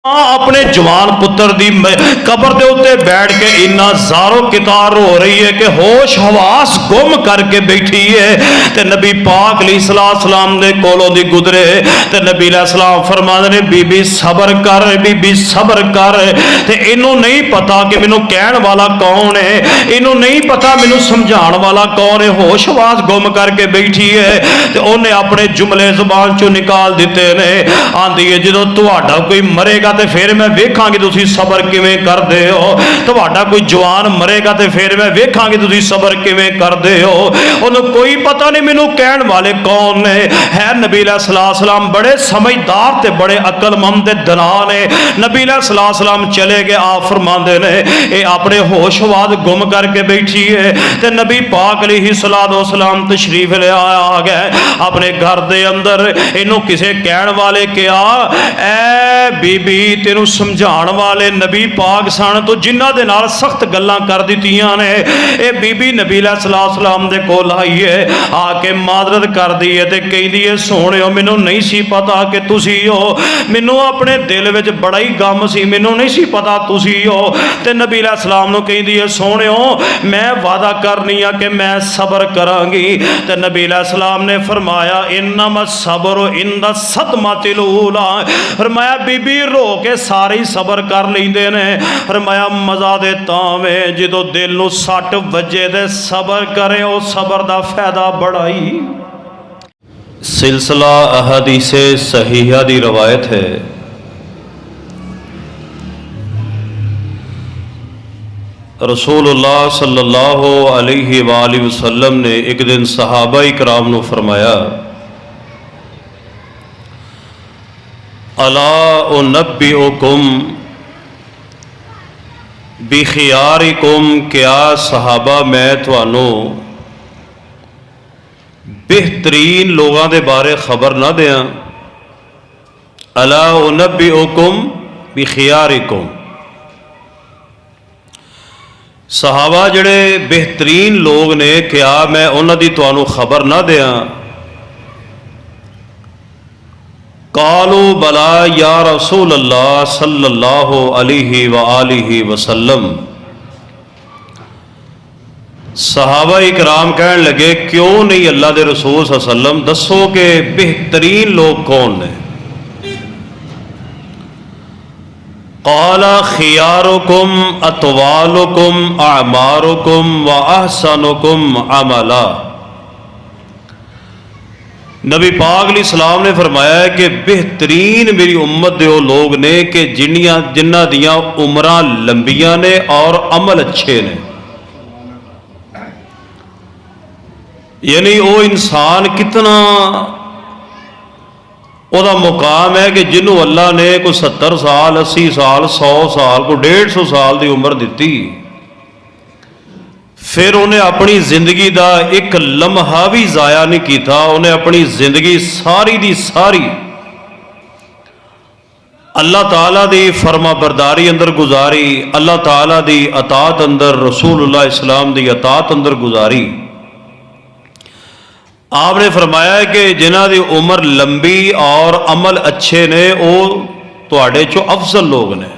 अपने जवान पुत्र दी कबर के उत्ते बैठ के इन्ना जारो कितार हो रही है कि होश हवास गुम करके बैठी है। ते नबी पाक अलैहिस्सलाम दे कोलों दी गुजरे ते नबी अलैहिस्सलाम फरमाते ने बीबी सबर कर, बीबी सबर कर। ते इनू नहीं पता कि मैनू कहण वाला कौन है, इनू नहीं पता मैनू समझाण वाला कौन है, होश हवास गुम करके बैठी है। ते उन्हें अपने जुमले जुबान चों निकाल दिते ने। आंदी है जदों तुहाडा कोई मरेगा तो फिर मैं वेखांगी तुसीं सबर किवें करदे हो, तुहाडा कोई जवान मरेगा तो फिर मैं वेखांगी तुसीं सबर किवें करदे हो। उन्हें कोई पता नहीं मैनू कहण वाले कौन ने है। नबी अलैहिस्सलाम बड़े समझदार ते बड़े अकलमंद ते दना ने। नबी अलैहिस्सलाम चले गए, आप फरमांदे ने ये अपने होश हवास गुम करके बैठी है। ते नबी पाक अलैहिस्सलाम तशरीफ ले आ गए अपने घर दे अंदर। इनू किसे कहण वाले कहा ऐ बीबी तेनू समझाण वाले नबी पाक सन, तो जिन्हां दे नाल सख्त गल्लां कर दित्तियां ने। ये बीबी नबी अलैहिस्सलाम दे कोल आई है, आके मादरत कर दी है ते कहदी है सोहणिओ मैनू नहीं सी पता कि तुसी हो, मैनू अपने दिल विच बड़ा ही गम सी, मैनू नहीं सी पता तुसी हो। ते नबी अलैहिस्सलाम नू कहदी है सोहणिओ मैं वादा करनी आ कि मैं सबर करांगी। ते नबी अलैहिस्सलाम ने फरमाया इन्नमा सब्रु इंदा सदमतिल ऊला, फरमाया बीबी रो के सारे ही सबर कर लेंदे ने। फरमाया मजा दे तां वे जदों दिल नूं सट वजे ते सबर करे, ओ सबर दा फायदा बड़ा ही। सिलसिला अहादीसे सहीहा दी रवायत है, रसूलुल्लाह सल्लल्लाहु अलैहि वसल्लम ने एक दिन सहाबा इकराम नूं फरमाया अला उनब्बिउकुम बिखियारिकुम, क्या सहाबा मैं तुहानू बेहतरीन लोगों के बारे खबर ना दें। अला उनब्बिउकुम बिखियारिकुम, सहाबा जड़े बेहतरीन लोग ने, क्या मैं उन्हां दी तुहानू खबर ना दें। कालू बला या रसूल अल्लाह सल्लल्लाहु अलैहि वसल्लम, सहाबा इकराम कहने लगे क्यों नहीं अल्लाह के रसूल सल्लल्लाहु अलैहि वसल्लम, दसो कि बेहतरीन लोग कौन ने। काला खियारुकुम अतवालुकुम अमारुकुम व अहसनुकुम अमला, नबी पाक अलैहिस्सलाम ने फरमाया है कि बेहतरीन मेरी उम्मत दे वो लोग ने कि जिन्हां दियां उम्रां लंबियां ने और अमल अच्छे ने। यानी वो इंसान कितना ओदा मुकाम है कि जिन्हों अल्लाह ने कोई 70 साल 80 साल 100 साल कोई 150 साल की उम्र दी, फिर उन्हें अपनी जिंदगी का एक लम्हा भी जाया नहीं किया। उन्हें अपनी जिंदगी सारी दी सारी अल्लाह ताला दी फरमा बरदारी अंदर गुजारी, अल्लाह ताला दी अतात अंदर, रसूलुल्लाह इस्लाम दी अतात अंदर गुजारी। आपने फरमाया है कि जिन्हां दी उम्र लंबी और अमल अच्छे ने वो तुहाडे चो अफजल लोग ने।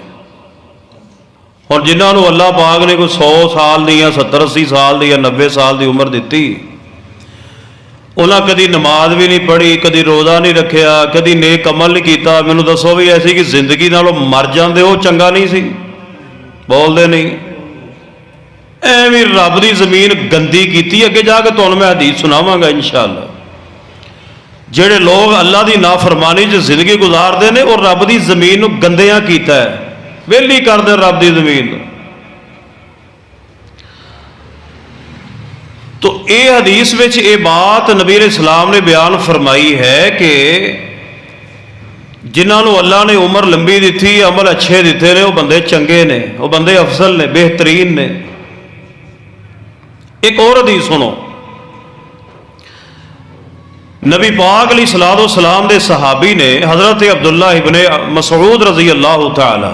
और जिन्होंने अल्लाह पाक ने कोई 100 साल दी या 70-80 साल की या 90 साल की उम्र दी, उन्हें कभी नमाज भी नहीं पढ़ी, कभी रोज़ा नहीं रखिया, कभी नेक अमल नहीं किया। मैनू दसो भी ऐसी कि जिंदगी नालों मर जाते वो चंगा नहीं सी, बोलते नहीं एवं रब की जमीन गंदी की। अगे जाके तुहानू मैं हदीस सुनावांगा इंशाअल्लाह। जेड़े लोग अल्लाह की नाफरमानी च जिंदगी गुजारते हैं और रब की जमीन गंदियां कीता है, वेली कर दे रब की जमीन। तो ये हदीस विच ये बात नबी इस्लाम ने बयान फरमाई है कि जिन्होंने अल्लाह ने उम्र लंबी दी, अमल अच्छे दिते ने, वो बंदे चंगे ने, वो बंदे अफजल ने, बेहतरीन ने। एक और हदीस सुनो, नबी पाक अलैहिस्सलाम दे सहाबी ने हजरत अब्दुल्ला इब्ने मसऊद रजी अल्लाह तआला,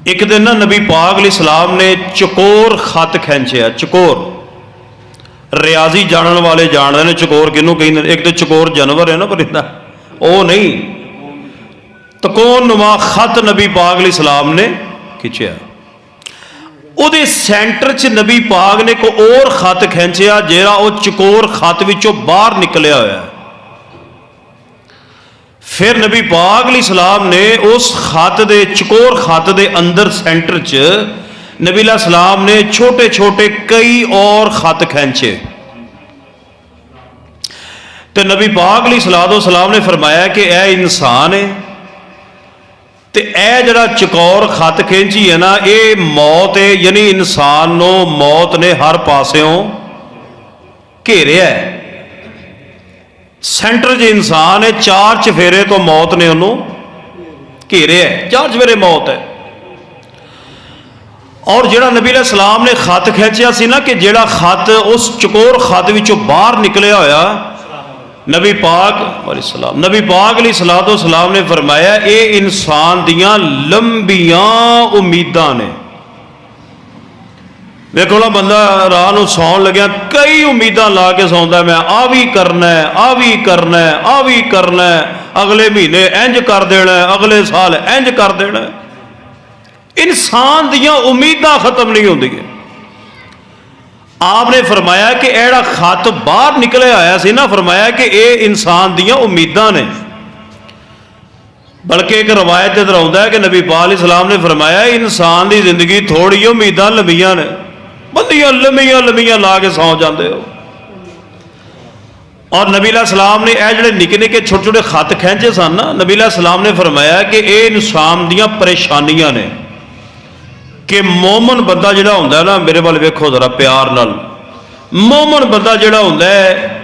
एक दिन ना नबी पाक अलैहिस्सलाम ने चकोर खत खींचया। चकोर रियाजी जानने वाले जानते हैं चकोर किनू कही। एक तो चकोर जानवर है ना परिंदा, वो नहीं, तकोन नुमा खत नबी पाक अलैहि सलाम ने खिंचिया। ਉਹਦੇ ਸੈਂਟਰ 'ਚ ਨਬੀ ਪਾਕ ਨੇ ਇੱਕ ਹੋਰ ਖਤ ਖਿੱਚਿਆ ਜਿਹੜਾ ਉਹ ਚਕੋਰ ਖਤ ਵਿੱਚੋਂ ਬਾਹਰ ਨਿਕਲਿਆ ਹੋਇਆ। ਫਿਰ ਨਬੀ ਪਾਕ ਅਲੈहि ਸਲਾਮ ਨੇ ਉਸ ਖਤ ਦੇ ਚਕੋਰ ਖਤ ਦੇ ਅੰਦਰ ਸੈਂਟਰ 'ਚ नबी सलाम ने छोटे छोटे कई और खत खींचे। तो नबी पाक अलैहि सलाम ने फरमाया कि यह इंसान है, तो यह जरा चकौर खत खींची है ना, ये मौत है, यानी इंसान नो मौत ने हर पासों घेरिया है। सेंटर च इंसान है, चार चफेरे तो मौत ने उन्होंने घेरिया है, चार चफेरे मौत है। और जिहड़ा नबी सलाम ने खत खींचा सी ना, कि जिहड़ा खत उस चकोर खत विचों बाहर निकलिया होया, नबी पाक अलैहि सलाम ने फरमाया ये इंसान दियां लंबियां उम्मीदां ने। देखो ना, बंदा राह नूं सौन लग्या कई उम्मीदां ला के सौंदा, मैं आ भी करना है, आ भी करना है, आ भी करना है, अगले महीने इंज कर देना है, अगले साल इंज कर देना है। इंसान दियां उम्मीदां खत्म नहीं होंदियां। आपने फरमाया कि एड़ा खत बाहर निकले आया सी ना, फरमाया कि ये इंसान दियां उम्मीदां ने। बल्कि एक रवायत इधर आउंदा है कि नबी पाक अलैहि सलाम ने फरमाया इंसान की जिंदगी थोड़ी उम्मीदां लंबियां ने, बंदियां लंबियां लंबियां ला के सौ जाते हो। और नबी सलाम ने यह जोड़े निके निके छोटे छोटे खत खींचे सन ना, नबी सलाम ने फरमाया कि ये इंसान दियां परेशानियां ने। कि मोमन बंदा जिहड़ा हुंदा है ना, मेरे वाल वेखो जरा प्यार नाल, मोमन बंदा जिहड़ा हुंदा है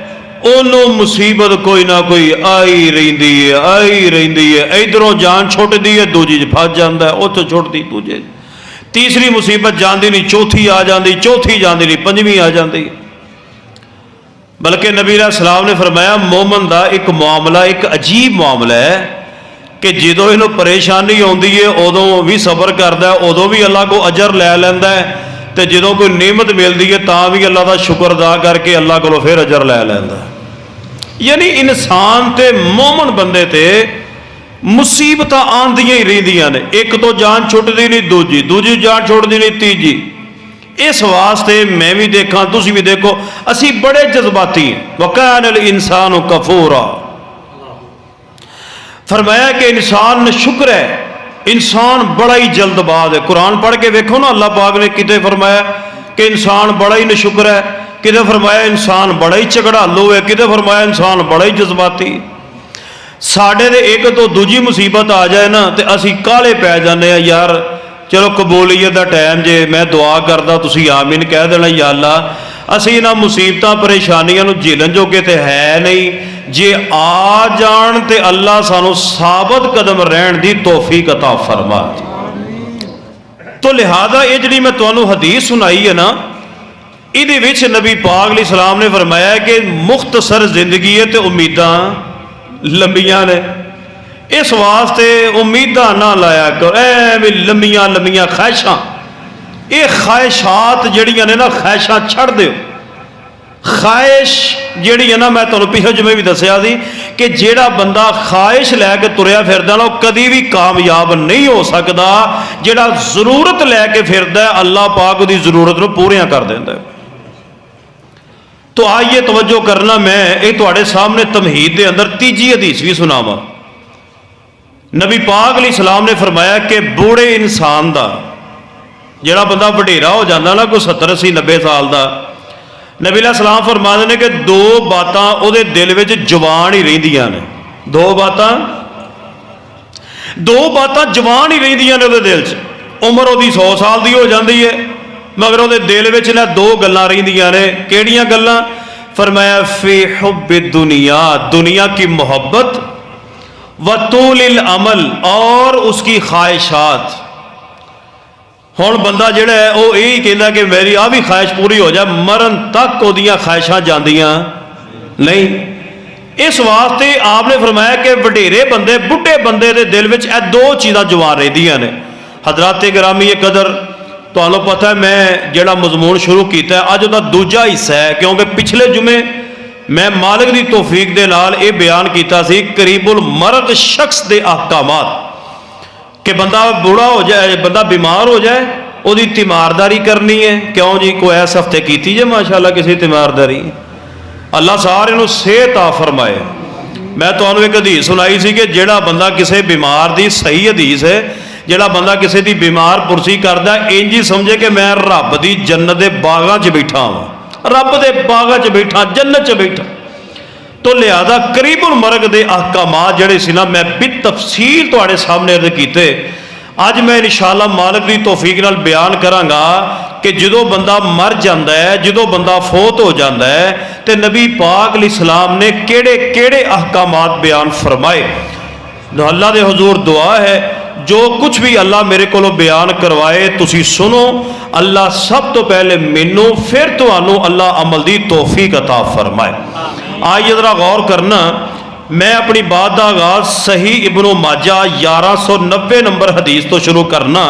उन्होंने मुसीबत कोई ना कोई आई रहिंदी है, आई रहिंदी है। इधरों जान छुटदी है, दूजी च फस जांदा है, उत्थों छुटदी दूजे, तीसरी मुसीबत जांदी नहीं, चौथी आ जाती, चौथी जांदी नहीं, पंजवीं आ जाती। बल्कि नबी सलाम ने फरमाया मोमन का एक मामला, एक अजीब मामला है कि जो इन्हों परेशानी आती है उदों भी सबर करता है, उदों भी अल्लाह को अजर लै लैंदा है, तो जो कोई नियमत मिलती है तो भी अल्लाह का शुक्र अदा करके अल्लाह को फिर अजर लै लैंदा है। यानी इंसान ते मोमन बंदे ते मुसीबत आंदियां ही रहिंदियां ने, एक तो जान छुटती नहीं, दूजी, दूजी जान छुटती नहीं, तीजी। इस वास्ते मैं भी देखा, तुसी भी देखो, असी बड़े जज्बाती हैं। वकान अल इंसान कफूरा, फरमाया कि इंसान ने शुक्र है, इंसान बड़ा ही जल्दबाज है। कुरान पढ़ के देखो ना, अल्लाह पाक ने किते फरमाया कि इंसान बड़ा ही नशुक्र है, किते फरमाया इंसान बड़ा ही झगड़ालू है, किते फरमाया इंसान बड़ा ही जज्बाती। साढ़े दे एक तो दूजी मुसीबत आ जाए ना, तो असी काले पै जाने यार, चलो कबूलियत का टाइम जे, मैं दुआ करदा तुसी आमीन कह देना, या अल्लाह असी इन्हां मुसीबतां परेशानियां नूं झेलण जोगे ते है नहीं, जे आ जान ते अल्लाह सानू साबत कदम रहन दी तौफीक अता फरमा। तो लिहाजा ये जी मैं तुहानू हदीस सुनाई है ना, इहदे विच नबी पाक अलैहि सलाम ने फरमाया कि मुख्तसर जिंदगी है तो उम्मीदां लंबियां ने। इस वास्ते उम्मीदां ना लाया करो, भी लंबियां लंबियां ख्वाहिशां, ये ख्वाहिशात जड़ियां ने ना, ख्वाहिशां छड़ दिओ। ख्वाहिश जिहड़ी है ना, मैं तुहानूं पिछले जुमे भी दस्सिया सी कि जिहड़ा बंदा ख्वाहिश लैके तुरिया फिरदा ना, कदी भी कामयाब नहीं हो सकता। जिहड़ा जरूरत लैके फिरदा है, अल्लाह पाक दी जरूरत नूं पूरियां कर देंदा है। तो आइए तवज्जो करना, मैं ये तुहाडे सामने तमहीद दे अंदर तीजी हदीस भी सुनावां। नबी पाक अलैहि सलाम ने फरमाया कि बूढ़े इंसान दा, जिहड़ा बंदा वडेरा हो जाता ना, कोई 70 80 90 साल का, नबी सलाम फरमाते हैं कि दो बातां उहदे दिल विच जवान ही रहिंदियां ने। दो बातां जवान ही रहिंदियां ने उहदे दिल च। उम्र उहदी 100 साल की हो जाती है, मगर उहदे दिल विच ना दो गल्लां रहिंदियां ने। किहड़ियां गल्लां? फरमाया फी हुब्बि दुनिया, दुनिया की मोहब्बत, व तूलिल अमल, और उसकी ख्वाहिशात। हुण बंदा जिहड़ा है वो यही कहता कि मेरी आ भी ख्वाहिश पूरी हो जाए, मरण तक उहदियां ख्वाहिशां जांदियां नहीं। इस वास्ते आपने फरमाया कि वडेरे बंदे, बुढ़े बंदे के दिल विच ए दो चीज़ां जवान रहिंदियां ने। हजरात गिरामी कदर, तुहानूं पता है मैं जिहड़ा मजमून शुरू किया अज उहदा दूजा हिस्सा है, क्योंकि पिछले जुमे मैं मालिक की तौफीक दे नाल ये बयान किया सी करीबुल मर्द शख्स दे अहकामात। कि बंदा बूढ़ा हो जाए, बंदा बीमार हो जाए, ਉਹਦੀ तीमारदारी करनी है। क्यों जी? कोई इस हफ्ते की जे माशाअल्लाह किसी तीमारदारी? अल्लाह सारे नूं सेहत आ फरमाए। मैं तुहानूं एक हदीस सुनाई सी कि जिहड़ा बंदा किसी बीमार दी, सही हदीस है, जिहड़ा बंदा किसी दी बीमार पुरसी करदा, इंज ही समझे कि मैं रब दी जन्नत दे बागां 'च बैठा हां, रब दे बागां 'च बैठा, जन्नत 'च बैठा। तो लिहाजा करीबुल मरग दे अहकामात जिहड़े सी ना, मैं बितफसील तुहाडे सामने अर्ज कीते। अज मैं इंशाअल्लाह मालिक की तौफीक नाल बयान करांगा कि जो बंदा मर जाता है, जो बंदा फोत हो जाता है, तो नबी पाक अलैहिस्सलाम ने केड़े केड़े अहकामात बयान फरमाए। अल्लाह दे हुजूर दुआ है, जो कुछ भी अल्लाह मेरे को बयान करवाए तुसी सुनो। अल्लाह सब तो पहले मैनू, फिर तुहानू अल्लाह अमल की तौफीक अता फरमाए। आइए जरा गौर करना, मैं अपनी बात का आगाज सही इब्नो माजा 1190 नंबर हदीस तो शुरू करना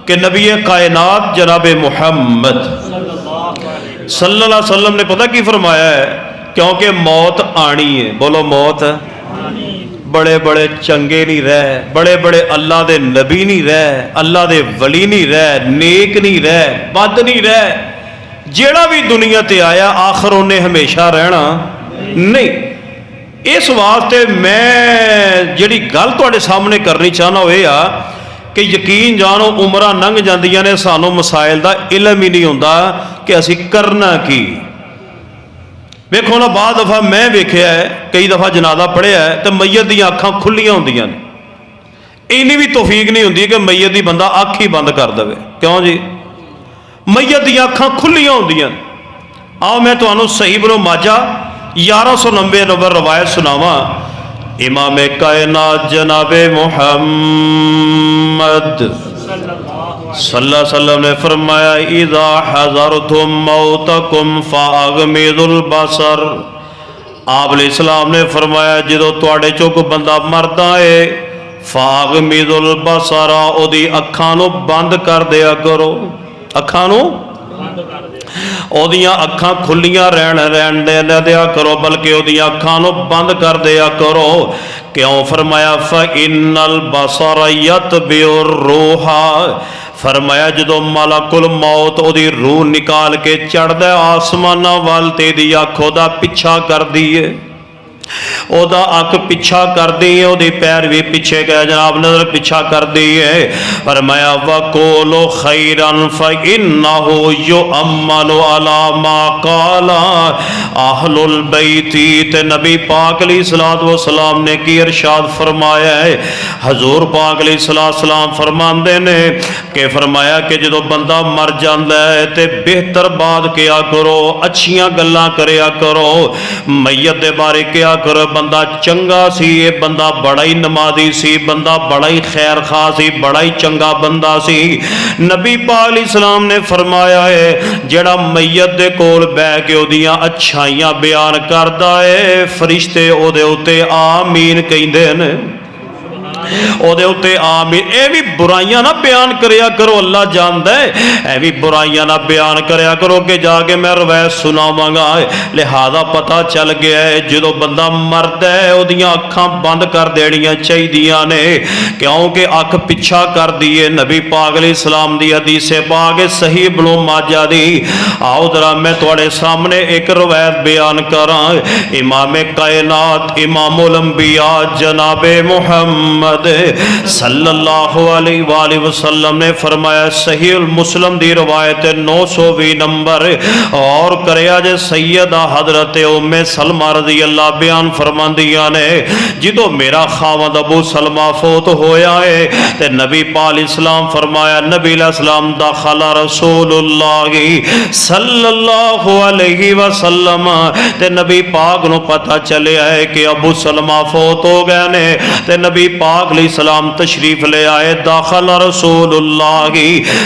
कि नबी कायनात जनाब मुहम्मद सल्लल्लाहु अलैहि वसल्लम ने पता की फरमाया है, क्योंकि मौत आनी है। बोलो मौत। बड़े बड़े चंगे नहीं रह, बड़े बड़े अल्लाह दे नबी नहीं रह, अल्लाह दे वली नहीं रह, नेक नहीं रह, बद नहीं रह। जेड़ा भी दुनिया ते आया आखिर उन्हें हमेशा रहना नहीं। इस वास्ते मैं जिहड़ी गल तुहाडे सामने करनी चाहना वो आ कि यकीन जानो उम्रां लंघ जांदियां ने, सानू मसाइल दा इलम ही नहीं हुंदा कि असी करना की। वेखो ना, बाद दफा मैं वेख्या है, कई दफा जनाजा पढ़िया है, तो मैयत दी अखां खुलियां हुंदियां ने। इन्नी भी तौफीक नहीं हुंदी कि मैयत दी बंदा अख ही बंद कर देवे। क्यों जी? मैयत दी अखां खुलियां हुंदियां। आओ मैं तुहानू सही इब्नो माजा 1190 नंबर रवायत सुनावा। इमाम कायनात जनाबे मुहम्मद सल्लल्लाहु अलैहि वसल्लम ने फरमाया, इज़ा हज़रतुम मौतकुम फ़अग़मिज़ुल बसर। आप अलैहिस्सलाम ने फरमाया, जो तुहाडे चों कोई बंदा मरदा है, फ़अग़मिज़ुल बसर, ओदी अखां नूं बंद कर दिया करो। अखां नूं ओदियां अखां खुलियां रहन दिया करो, बल्कि ओदियां अखां नूं बंद कर दिया करो। क्यों? फरमाया फ़इन्नल बसर यतबिउर रूहा। फरमाया जो मलकुल मौत ओदी रूह निकाल के चढ़दा आसमानां वल ते दी अख ओदा पिछा कर दी है, ओदा अख पिछा कर दी है, ओदी पैर भी पीछे गए जनाब, नजर पिछा कर दी है। फरमाया वक़ूलु खैरन फ़इन्नहु युअम्मनु अला मा क़ाला अहलुल बैती। ते नबी पाक अलैहिस्सलातु वस्सलाम ने की इरशाद फरमाया है, हजूर पाक अलैहिस्सलातु वस्सलाम फरमांदे ने कि फरमाया कि जो बंदा मर जाता है तो बेहतर बात किया करो, अच्छियां गल्लां करया करो, मैयत दे बारे क्या करो, बंदा चंगा सी, ये बंदा बड़ा ही नमाजी सी, बंदा बड़ा ही खैर खा सी, बड़ा ही चंगा बंदा सी। नबी पाक अलैहिस्सलाम ने फरमाया है, जेड़ा मैयत दे कोल बैठ के ओदियां अच्छाइयां बयान करदा है, फरिश्ते ओदे उत्ते आमीन कहिंदे ने, ओदे उत्ते आमीन। ए भी बुराइयां ना बयान करया करो, अल्लाह जानदा है, ए भी बुराइयां ना बयान करया करो कि जाके मैं रवायत सुनावांगा। लिहाजा पता चल गया है, जो बंदा मरदा है ओदियां अखां बंद कर देनियां चाहिदियां ने, क्योंकि अख पिछा कर दी है। नबी पाक अलैहिस्सलाम दी हदीस पाक सही इब्नो माजा दी। आओ जरा मैं तुहाडे सामने एक रवायत बयान करां। इमाम कायनात इमामुल अंबिया जनाबे मुहम्मद सल्लल्लाहु अलैहि वसल्लम ने फरमाया, सही मुस्लिम दी रवायत 920 नंबर और करया जे सैयदा हजरत उम्मे सलमा रज़ी अल्लाह बयान फरमांदियां ने, जिदों मेरा खावंद अबू सलमा फोत होया है ते नबी पाक इस्लाम फरमाया, नबी इस्लाम दाखला रसूलुल्लाह सल्लल्लाहु अलैहि वसल्लम। ते नबी पाक नूं पता चलिया है कि अबू सलमा फोत हो गए ने, ते नबी पाक अलैहिस्सलाम तशरीफ ले आए। दाखल रसूलुल्लाह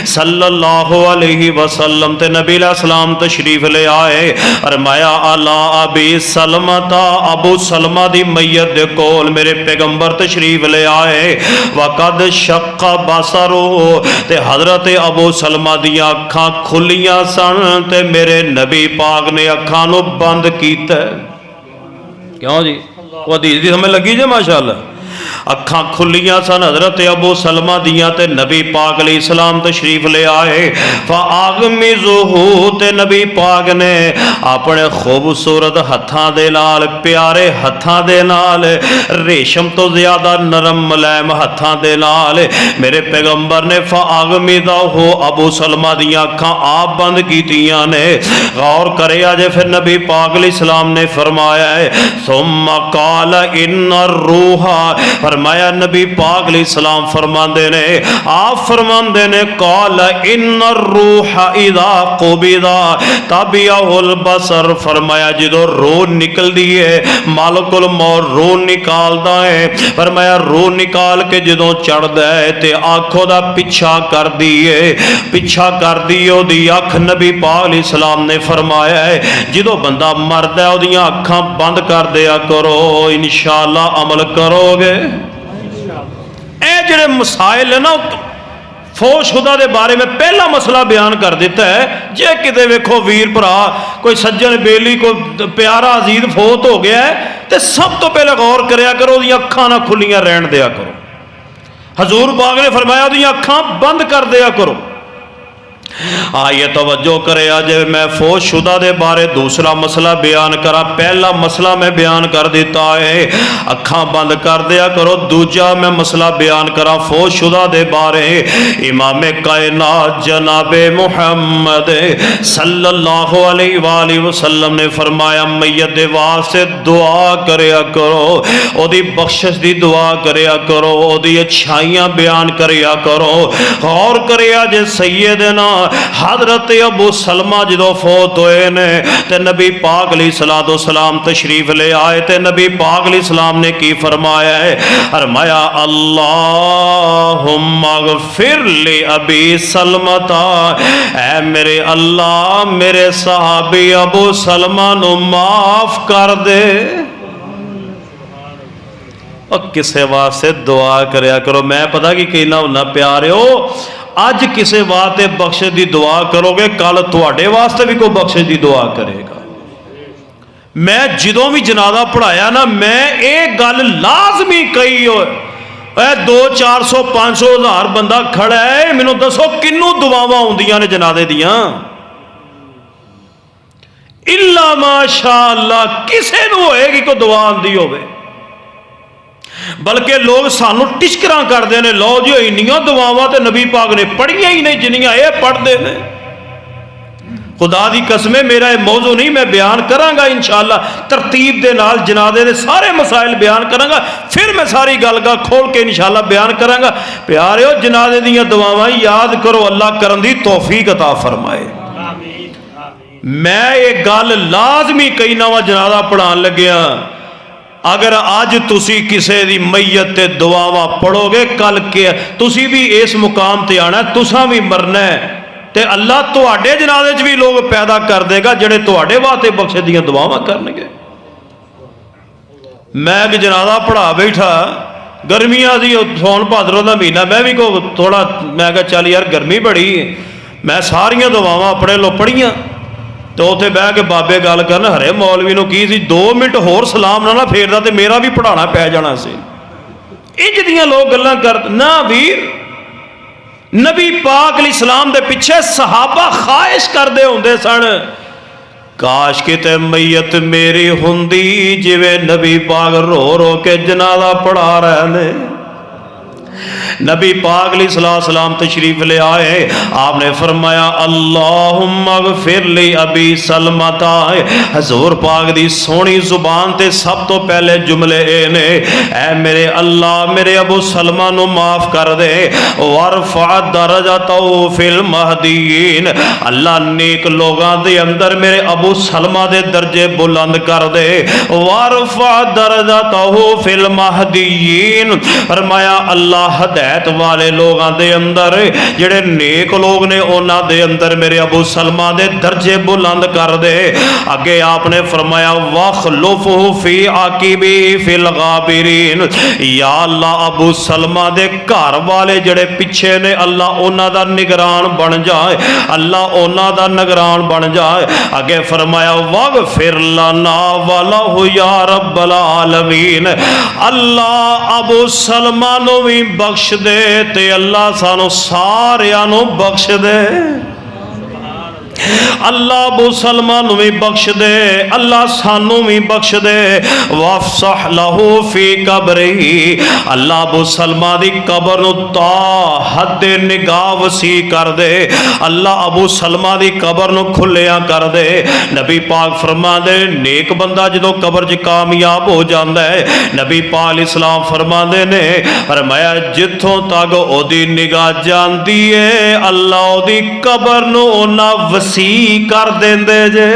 सल्लल्लाहु अलैहि वसल्लम, ते नबी अलैहिस्सलाम तशरीफ ले आए। फरमाया अला अबी सलमता, अबू सलमा दी मैयत दे कोल मेरे पैगंबर तशरीफ ले आए। वक़द शक्का बसरो, ते हजरत अबू सलमा दी अखां खुलियां सन, ते मेरे नबी पाक ने अखां नूं बंद कीता। क्यों जी? वो हदीस दी समझ लगी जे माशाअल्लाह। अखां खुलियां सन हजरत अबू सलमा दियां ते नबी पाक अलैहिस्सलाम तशरीफ ले आए। फ़अग़मिज़ुहु ते नबी पाक ने अपने खूबसूरत हत्थां दे नाल, प्यारे हत्थां दे नाल, रेशम तो ज्यादा नरम मुलायम हत्थां दे नाल मेरे पैगंबर ने फ़अग़मिज़ुहु अबू सलमा दियां अखां आप बंद कीतियां ने। गौर करे अजे फिर नबी पाक अलैहिस्सलाम ने फरमाया है सुम्मा क़ाल इन्ना रूहा, फरमाया नबी पाक अलैहिस्सलाम फरमांदे ने, आप फरमांदे ने क़ाल इन्ना रूहा इज़ा क़ुबिज़ा तबिअहुल बसर, फरमाया जदों रूह निकलदी है मालिकुल मौत रूह निकालदा है, फरमाया रूह निकाल के जदों चढ़दा है ते आँखों दा पिछा कर दी है, पिछा कर दी ओदी अख। नबी पाक अलैहिस्सलाम ने फरमाया है जदों बंदा मरदा है ओदियां अखां बंद कर दिया करो, इंशाअल्लाह अमल करोगे। ए जिहड़े मसाइल है ना फौशुदा के बारे में पहला मसला बयान कर दिता है। जे किते वेखो वीर भरा कोई सज्जन बेली कोई प्यारा अजीज फौत हो गया है तो सब तो पहले गौर करया करो ओदियां अखां ना खुलियां रहन दिया करो। हजूर पाक ने फरमाया ओदियां अखां बंद कर दिया करो। आइए तवज्जो करे अज मैं फौशुदा के बारे दूसरा मसला बयान करा। पहला मसला मैं बयान कर दिता है अखां बंद कर दिया करो। दूजा मैं मसला बयान करा फौशुदा के बारे। इमामे कायनात जनाबे मुहम्मद सल्लल्लाहु अलैहि वसल्लम ने फरमाया मैयत दे वास्ते दुआ करया करो, ओदी बख्शिश दी दुआ करया करो, ओदी अच्छाइयां बयान करया करो। गौर करया जे सैयदना हजरत अबू सलमा जो फौत होए ने ते नबी पाक अलैहिस्सलाम तशरीफ ले आए ते नबी पाक अलैहिस्सलाम ने की फरमाया है, फरमाया अल्लाहुम्मा ग़फ़िर लि अबी सलमता, ऐ मेरे अल्लाह मेरे सहाबी अबू सलमा नू माफ कर दे। और किसे वास्ते दुआ करया करो। मैं पता कि कहना हुन्ना प्यारिओ अज किसी वास्ते बख्शिश की दुआ करोगे कल तुहाडे वास्ते भी कोई बख्शिश की दुआ करेगा। मैं जदों भी जनाजा पढ़ाया ना मैं ये गल लाजमी कही हो 200-400 500,000 बंदा खड़ा है मैनू दसो किनू दुआवां आउंदियां ने जनाजे दियां? इल्ला माशा अल्लाह किसे नू होएगी कोई दुआ आंदी होवे। बल्कि लोग सानू टिचकरा करते हैं लो जी इन्नियां दुआवां ते नबी पाक ने पढ़ियां ही नहीं जिन्नियां ये पढ़ते हैं। खुदा दी कसमें मेरा ये मौजू नहीं मैं बयान करांगा इंशाअल्लाह तरतीब दे नाल जनाजे दे सारे मसाइल बयान करांगा फिर मैं सारी गल खोल के इंशाअल्लाह बयान करांगा। प्यारिओ जनाजे दीयां दुआवां याद करो अल्लाह करन दी तौफीक अता फरमाए। मैं ये गल लाजमी कई नवा जनाजा पढ़ान लग्या अगर अज तुसी किसी दी मैयत ते दुआवां पढ़ोगे कल के तुसी भी इस मुकाम ते आना तुसां भी मरना है ते अल्लाह तुहाडे जनाजे च भी लोग पैदा कर देगा जिहड़े तुहाडे वास्ते बख्शिश दीयां दुआवां करनगे। मैं एक जनाजा पढ़ा बैठा गर्मियां दी सौन भादरों का महीना मैं भी को थोड़ा मैं कहा चल यार गर्मी बड़ी मैं सारियां दुआवां अपने लो पढ़ियां तो उत्थे बह के बाबे गल करन हरे मौलवी नूं की सी 2 मिनट होर सलाम ना फेरदा ते मेरा भी पढ़ाना पै जाना सी। इंज दियां लोग गल्लां कर ना वीर नबी पाक अलैहिस्सलाम दे पिछे सहाबा ख्वाहिश करदे हुंदे सन काश किते मैयत मेरी हुंदी जिवें नबी पाक रो रो के जनाजा पढ़ा रहे ने। नबी पाक अलैहिस्सलाम तशरीफ ले आए आपने फरमाया अल्लाहुम्मा ग़फ़िर लि अबी सलमता। हजूर पाक दी सोहनी जुबान ते सब तो पहले जुमले ए ने ऐ मेरे अल्लाह मेरे अबू सलमा नू माफ कर दे वरफ़ा दरजतहु फिल महदीन। अल्लाह नेक लोगां दे अंदर मेरे अबू सलमा दे दर्जे बुलंद कर दे वरफ़ा दरजतहु फिल महदीन। फरमाया अल्लाह हदै हिदायत वाले लोगों के अंदर जेड़े नेक लोग ने उन्हां दे अंदर मेरे अबू सलमा दे दर्जे बुलंद कर दे। अगे आपने फरमाया वखलुफहु फी आकिबी फिल गाबिरीन, या अल्लाह अबू सलमा दे घर वाले जेड़े पिछे ने अल्लाह उन्हां दा निगरान बन जाए, अल्लाह उन्हां दा निगरान बन जाए। अगे फरमाया वगफिर लना वलहु या रब्बल आलमीन, अल्लाह अबू सलमा नू भी बख्श दे ते अल्लाह सानू सारियां नू बख्श दे। अल्लाह अबू सलमा नू भी बख्श दे, अल्लाह सानू भी बख्श दे। वफसह लहू फी कब्रिही, अल्लाह अबू सलमा दी कब्र नू ता हद निगाह वसी कर दे, अल्लाह अबू सलमा दी कब्र नू खुलिया कर दे। नबी पाक फरमांदे नेक बंदा जदों कब्र च कामयाब हो जाता है, नबी पाक इस्लाम फरमांदे ने फरमाया जिथों तक ओदी निगाह जांदी है अल्लाह ओदी कब्र नू ओना वसी कर देंदे जे।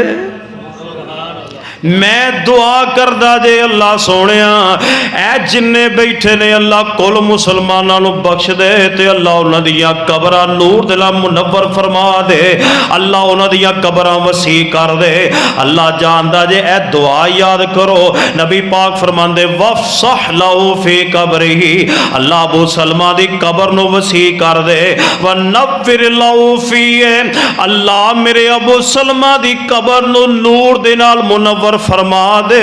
मैं दुआ करदा जे अल्लाह सोने ऐ जिन्ने बैठे ने अल्लाह कुल मुसलमानों नू बख्श दे ते अल्लाह उन्हां दियां कबरां नूर दे नाल मुनव्वर फरमा दे, अल्लाह उन्हां दियां कबरां वसी कर दे। अल्लाह जानदा जे ऐ दुआ याद करो। नबी पाक फरमांदे वफसह लहू फी कब्रिही, अल्लाह अबू सलमा दी कब्र नू वसी कर दे। व नव्विर लहू फी, अल्लाह मेरे अबू सलमा दी कब्र नू नूर दे नाल मुनव्वर फरमा दे।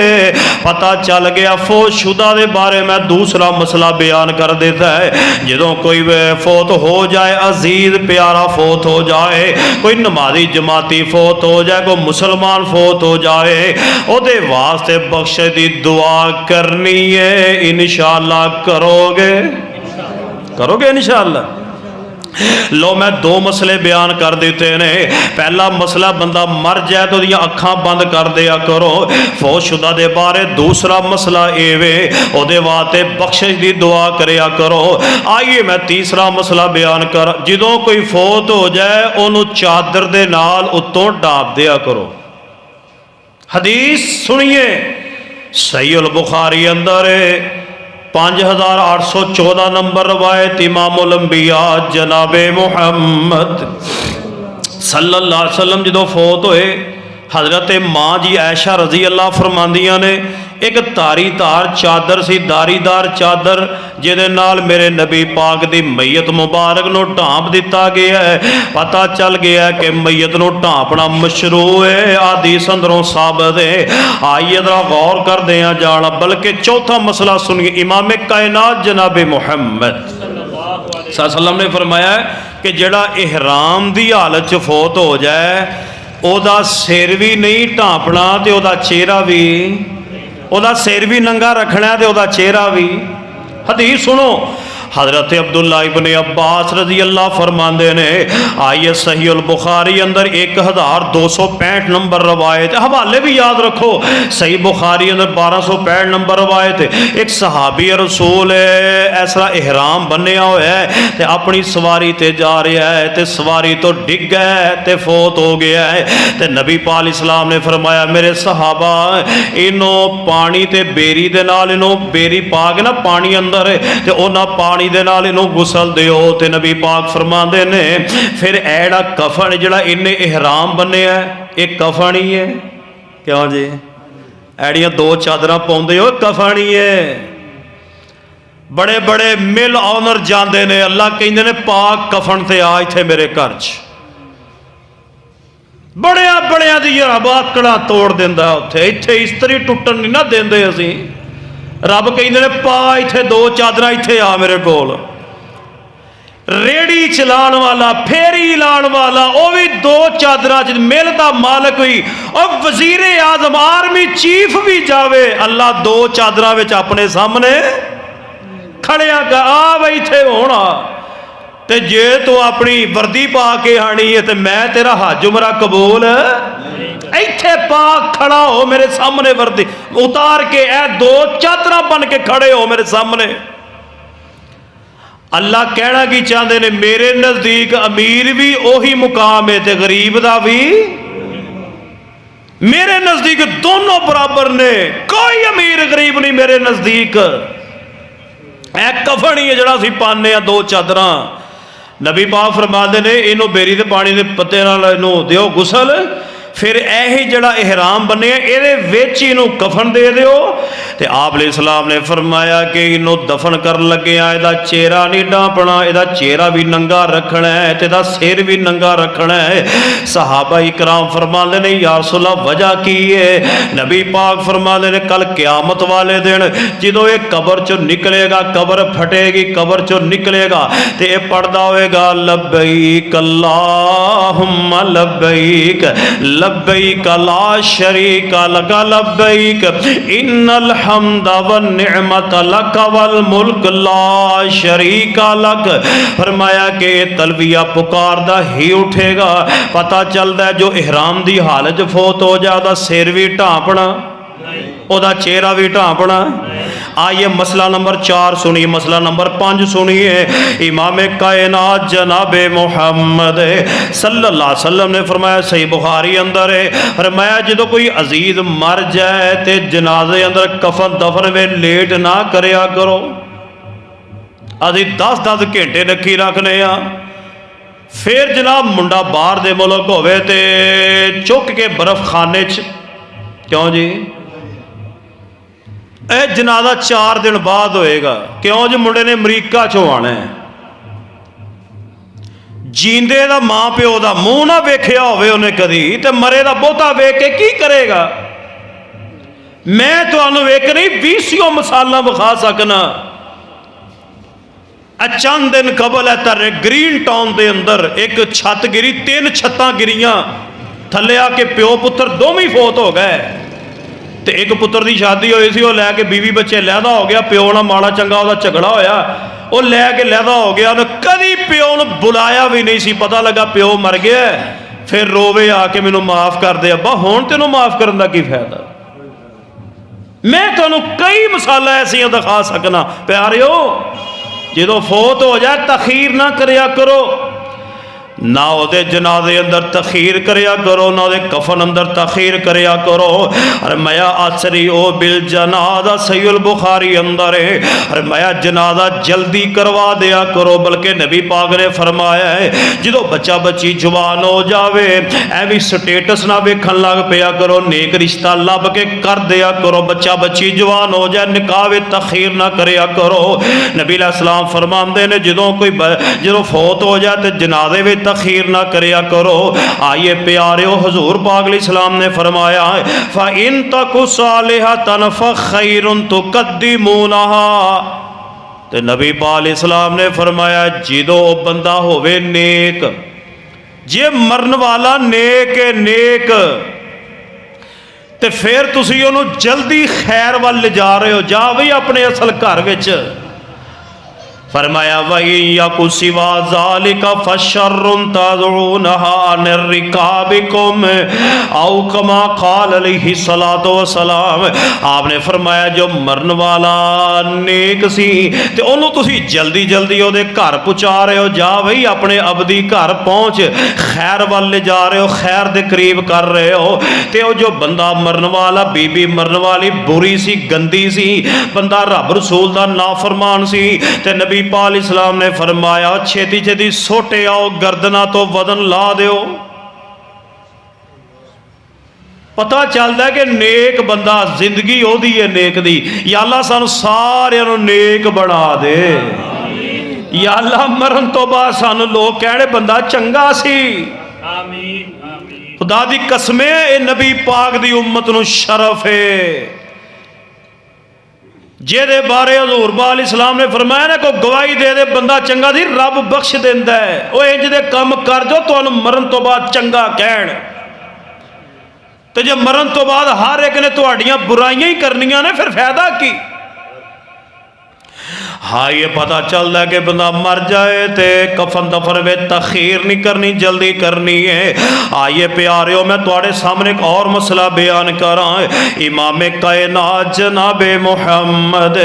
पता चल गया फौशुदा दे बारे में दूसरा मसला बयान कर देता है। जदों कोई फौत हो जाए, अजीज प्यारा फौत हो जाए, कोई नमाजी जमाती फौत हो जाए, कोई मुसलमान फौत हो जाए, ओदे वास्ते बख्शे दी दुआ करनी है। इंशाअल्लाह करोगे? करोगे इंशाअल्लाह? लो मैं दो मसले बयान कर देते ने। पहला मसला बंदा मर जाए तो दियां अखां बंद कर दिया करो, फौशुदा दे बारे। दूसरा मसला ये वे ओदे वास्ते बख्शिश दी दुआ करया करो। आइए मैं तीसरा मसला बयान कर, जदों कोई फौत हो जाए ओनू चादर दे नाल उत्तों डाप दिया करो। हदीस सुनिए, सही अल बुखारी अंदर 5814 नंबर रवायत इमामुल अंबिया जनाबे मुहम्मद सल्लल्लाहु अलैहि वसल्लम जदों फौत होए, हजरत माँ जी ऐशा रजी अल्लाह फरमांदियां ने एक धारीदार चादर सी, धारीदार चादर जिहदे नाल मेरे नबी पाक दी मैयत मुबारक नू ढांप दिता गया है। पता चल गया कि मैयत नू ढांपना मशरू है, हदीस अंदरों साबित है। आइए जरा गौर करदे हां जाना। बल्कि चौथा मसला सुनिए, इमाम कायनात जनाबे मुहम्मद सल्लल्लाहु अलैहि वसल्लम ने फरमाया कि जिहड़ा इहराम दी हालत च फौत हो जाए ओदा सिर भी नहीं ढांपना ते ओदा चेहरा भी, ओदा सिर भी नंगा रखना ते ओदा चेहरा भी। हदीस सुनो, हजरत अब्दुल्ला इब्ने अब्बास रजी अल्लाह फरमांदे ने, आइए सही अल बुखारी अंदर 1265 नंबर रवायत, हवाले भी याद रखो। सही बुखारी अंदर 1265 नंबर रवायत। एक सहाबी रसूल है ऐसा इहराम बन्निया हुआ है ते अपनी सवारी ते जा रहा है ते सवारी तो डिग गया है ते फौत हो गया है। ते नबी पाक इस्लाम ने फरमाया मेरे सहाबा इनो पानी ते बेरी दे नाल, इनो बेरी पा के ना पानी अंदर ते ओना पानी दे नाल इनू गुसल दिओ। ते नबी पाक फरमांदे ने फिर एड़ा कफन जिहड़ा इन्ने इहराम बन्निया एक कफन ही है। क्यों जी? एड़ियां दो चादरां पाउंदे हो, कफन ही है। बड़े बड़े मिल ऑनर जाते ने, अल्लाह कहंदे ने पाक कफन ते आ इत्थे मेरे घर च। बड़िया बड़िया दी आकड़ा तोड़ दिंदा उत्थे, इत्थे इस्तरी टुटन नहीं ना देंदे असीं। रब कहंदे ने पा इत्थे दो चादरां, इत्थे आ मेरे कोल। रेड़ी चलाण वाला, फेरी लाण वाला, वो भी दो चादरां च। मिल दा मालक भी और वजीरे आजम आर्मी चीफ भी जावे, अल्लाह दो चादरां विच अपने सामने खड़िया कर आ बई इत्थे होना। ते जे तू अपनी वर्दी पा के आनी है तो मैं तेरा हज उमरा कबूल इत्थे पा खड़ा हो मेरे सामने, वर्दी उतार के ए दो चादर बन के खड़े हो मेरे सामने। अल्लाह कहना की चाहते ने मेरे नजदीक अमीर भी ओही मुकाम है ते गरीब का भी मेरे नजदीक दोनों बराबर ने, कोई अमीर गरीब नहीं मेरे नजदीक। ए कफन ही है जिहड़ा असीं पाने दो चादरां। नबी पाक फरमाते ने इनू बेरी के पानी के पत्ते नाल इनू दिओ गुसल, फिर यही जड़ा इहराम बने ये इनू कफन दे दिओ। ते आप अलैहिस्सलाम ने फरमाया कि इनू दफन कर लगे इहदा चेहरा नहीं ढांपना, इहदा चेहरा भी नंगा रखना है ते इहदा सिर भी नंगा रखना है। सहाबा इकराम फरमाते ने या रसूल अल्लाह वजह की है? नबी पाक फरमाते ने कल क़यामत वाले दिन जो ये कबर चो निकलेगा, कबर फटेगी, कबर चो निकलेगा तो यह पढ़दा होएगा लब्बैक अल्लाहुम्मा लब्बैक लब्बैक ला शरीक लक लब्बैक इन्नल हम्दा वन निअमत लक वल मुल्क ला शरीक लक। फरमाया कि तलबिया पुकारदा ही उठेगा। पता चलता है जो इहराम दी हालत फोत हो जाता सिर भी ढांपना, ओदा चेहरा भी ढांपना। आइए मसला नंबर 4 सुनिए, मसला नंबर 5 सुनिए। इमाम कायनात जनाबे मुहम्मद सल्लल्लाहु अलैहि वसल्लम ने फरमाया, सही बुखारी अंदर है, फरमाया जो कोई अजीज मर जाए तो जनाजे अंदर कफन दफन में लेट ना करया करो। अभी 10-10 घंटे रखी रखने आ, फिर जनाब मुंडा बाहर दे मुल्क होवे ते चुक के बर्फ खाने च, क्यों जी ए जनाजा 4 दिन बाद होएगा, क्यों जी मुंडे ने अमरीका चो आना है। जींदे दा मां प्यो का मुंह ना वेख्या होवे उन्हें कदी, ते मरे दा बहुता वेख के की करेगा। मैं तुहानू एक नहीं 20 मिसालां विखा सकना। चंद दिन कबल है तारे ग्रीन टाउन के अंदर एक छत गिरी, 3 छत्तां गिरियां, थले आके प्यो पुत्र दोवें फोत हो गए। तो एक पुत्र की शादी हुई सी, वह लैके बीवी बच्चे लैदा हो गया, प्यो ना माड़ा चंगा वह झगड़ा होया, वो लैके लैदा हो गया। उन्हें कभी प्यो ने बुलाया भी नहीं सी, पता लगा प्यो मर गया, फिर रोवे आके मैनू माफ कर दे अब्बा, हुण तेनों माफ करने का की फायदा। मैं तुहानू कई मिसालां ऐसियां दिखा सकना। प्यारिओ जो फोत हो जाए तखीर ना करया करो, ना उहदे जनाजे अंदर तखीर करया करो, ना उहदे कफन अंदर तखीर करया करो। अरे मया आसरी ओ बिल जनाजा सहीहुल बुखारी अंदर है, अरे मया जनाजा जल्दी करवा दिया करो। बल्कि नबी पाक ने फरमाया है जो बच्चा बच्ची जवान हो जावे एवं स्टेटस ना वेखन लग पिया करो, नेक रिश्ता लभ के कर दिया करो। बच्चा बच्ची जवान हो जाए निकाह वे तखीर ना करया करो। नबी अलैहिस्सलाम फरमाते ने जो फोत हो जाए तो जनाजे में तखीर ना करया करो। आइए प्यारे हुजूर पाक अलैहिस्सलाम ने फरमाया फ़ा इन तकु सालिहतन फ़खैरुन तुक़द्दिमूनहा। तो नबी पाक अलैहिस्सलाम ने फरमाया जो बंदा होवे नेक, जे मरन वाला नेक है नेक, तो फिर तुसी उन्होंने जल्दी खैर वाल ले जा रहे हो, जा वही अपने असल घर विच। फरमाया वही या कुसिवा ज़ालिका फशर्रुन तदऊनहा अन रिकाबिकुम औ कमा क़ाल अलैहि सलातो व सलाम। आपने फरमाया जो मरन वाला नेक सी ते ओनू तुसी जल्दी जल्दी ओदे घर पहुँचा रहे हो, जा वही अपने अबदी घर पहुँच खैर वाल ले जा रहे हो, खैर दे करीब कर रहे हो। ते वो जो बंदा मरन वाला, बीबी मरन वाली बुरी सी गंदी सी, बंदा रब रसूल दा नाफरमान सी, ते नबी पाक अलैहिस्सलाम ने फरमाया छेती छेती सोटे आओ, गर्दना तो वजन ला दियो। पता चलता है कि नेक बंदा जिंदगी ओदी है नेक दी। या अल्लाह सानू सारियां नू नेक बना दे। या अल्लाह मरन तो बाद सानू लोग कहने बंदा चंगा सी। खुदा दी कसमें ये नबी पाक दी उम्मत नू शरफ है जेदे बारे हजूर पाक अलैहिस्सलाम ने फरमाया ना, कोई गवाही दे दे बंदा चंगा दी, रब बख्श देंदा है। वो इंज दे काम कर जो तुहानू मरन तो बाद चंगा कहण। तो जे मरन तो बाद हर एक ने तुहाड़ियां बुराइयां ही करनियां ने, फिर फायदा की। हाँ ये पता चलता है कि बंदा मर जाए तो कफन दफन में तखीर नहीं करनी, जल्दी करनी है। आइए प्यारियों मैं तुहाडे सामने एक और मसला बयान करा। इमाम कायनात जनाबे मुहम्मद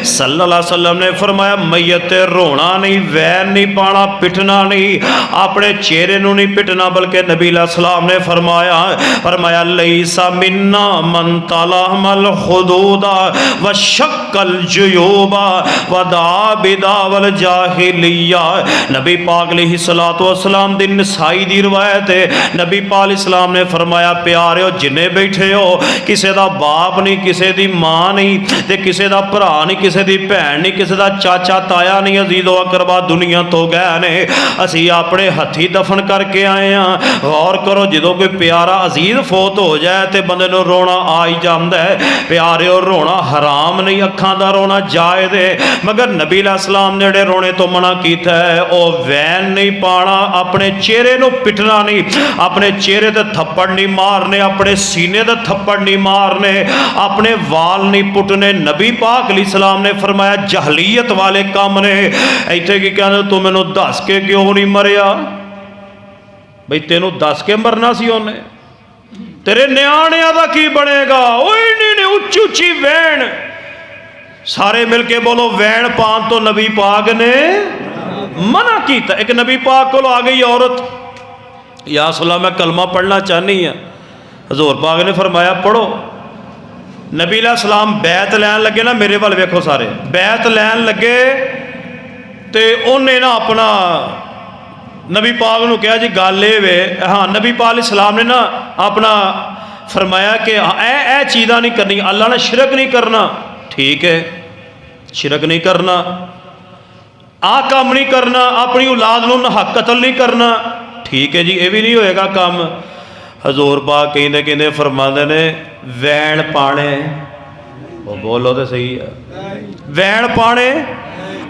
सल्लल्लाहु अलैहि वसल्लम ने फरमाया मैयत रोना नहीं, वैन नहीं पाना, पिटना नहीं, अपने चेहरे नू नहीं पिटना। बल्कि नबी अलैहिस्सलाम ने फरमाया लैसा मिन्ना मन तलहमल हुदूदा व शक्कल जुयूबा व सदा बिदावल जाहिलिया। नबी पाक अलैहिस्सलातु वस्सलाम दी नसाई दी रिवायत है, नबी पाक इस्लाम ने फरमाया प्यारे जिन्ने बैठे हो किसी का बाप नहीं, किसी की माँ नहीं, ते किसी का भरा नहीं, किसी की भैन नहीं, किसी का चाचा ताया नहीं, अजीज़ो अकरबा दुनिया तो गए ने, असी अपने हथी दफन करके आए हैं। गौर करो जो कोई प्यारा अजीज फौत हो जाए तो बंदे नूं रोना आ ही जाता है। प्यारे और रोना हराम नहीं, अखां दा रोना जायज़ है, मगर नबी अलैहिस्सलाम ने जिहड़े रोने तो मना किया है वह वैन नहीं पाना, अपने चेहरे नूं पिटना नहीं, अपने चेहरे ते थप्पड़ नहीं मारने, अपने सीने ते थप्पड़ नहीं मारने, अपने वाल नहीं पुटने। नबी पाक अलैहिस्सलाम ने फरमाया जहलीयत वाले काम ने। इत्थे की कहंदे तू मैनूं दस के क्यों नहीं मरिया? बई तेनों दस के मरना सी उन्हें, तेरे न्याणियां दा की बनेगा? ओए नहीं उच्ची उच्ची वैन, सारे मिलके बोलो वैन पान तो नबी पाक ने मना किया। एक नबी पाक को आ गई औरत, या सलाह मैं कलमा पढ़ना चाहनी है, हजूर पाक ने फरमाया पढ़ो। नबी अलैहिस्सलाम बैत लैन लगे ना, मेरे वाल वेखो सारे, बैत लैन लगे तो उन्हें ना अपना नबी पाक नूं कहा जी गल ये वे, हाँ नबी पाक अलैहिस्सलाम ने ना अपना फरमाया कि ए चीज़ां नहीं करनी, अल्लाह ने शिरक नहीं करना, ठीक है शिरक नहीं करना, आ काम नहीं करना, अपनी औलाद नूं हक कतल नहीं करना, ठीक है जी ये भी नहीं होएगा काम। हजूर पाक कहते कहते फरमाते ने वैन पाने, वो बोलो तो सही है, वैन पाने।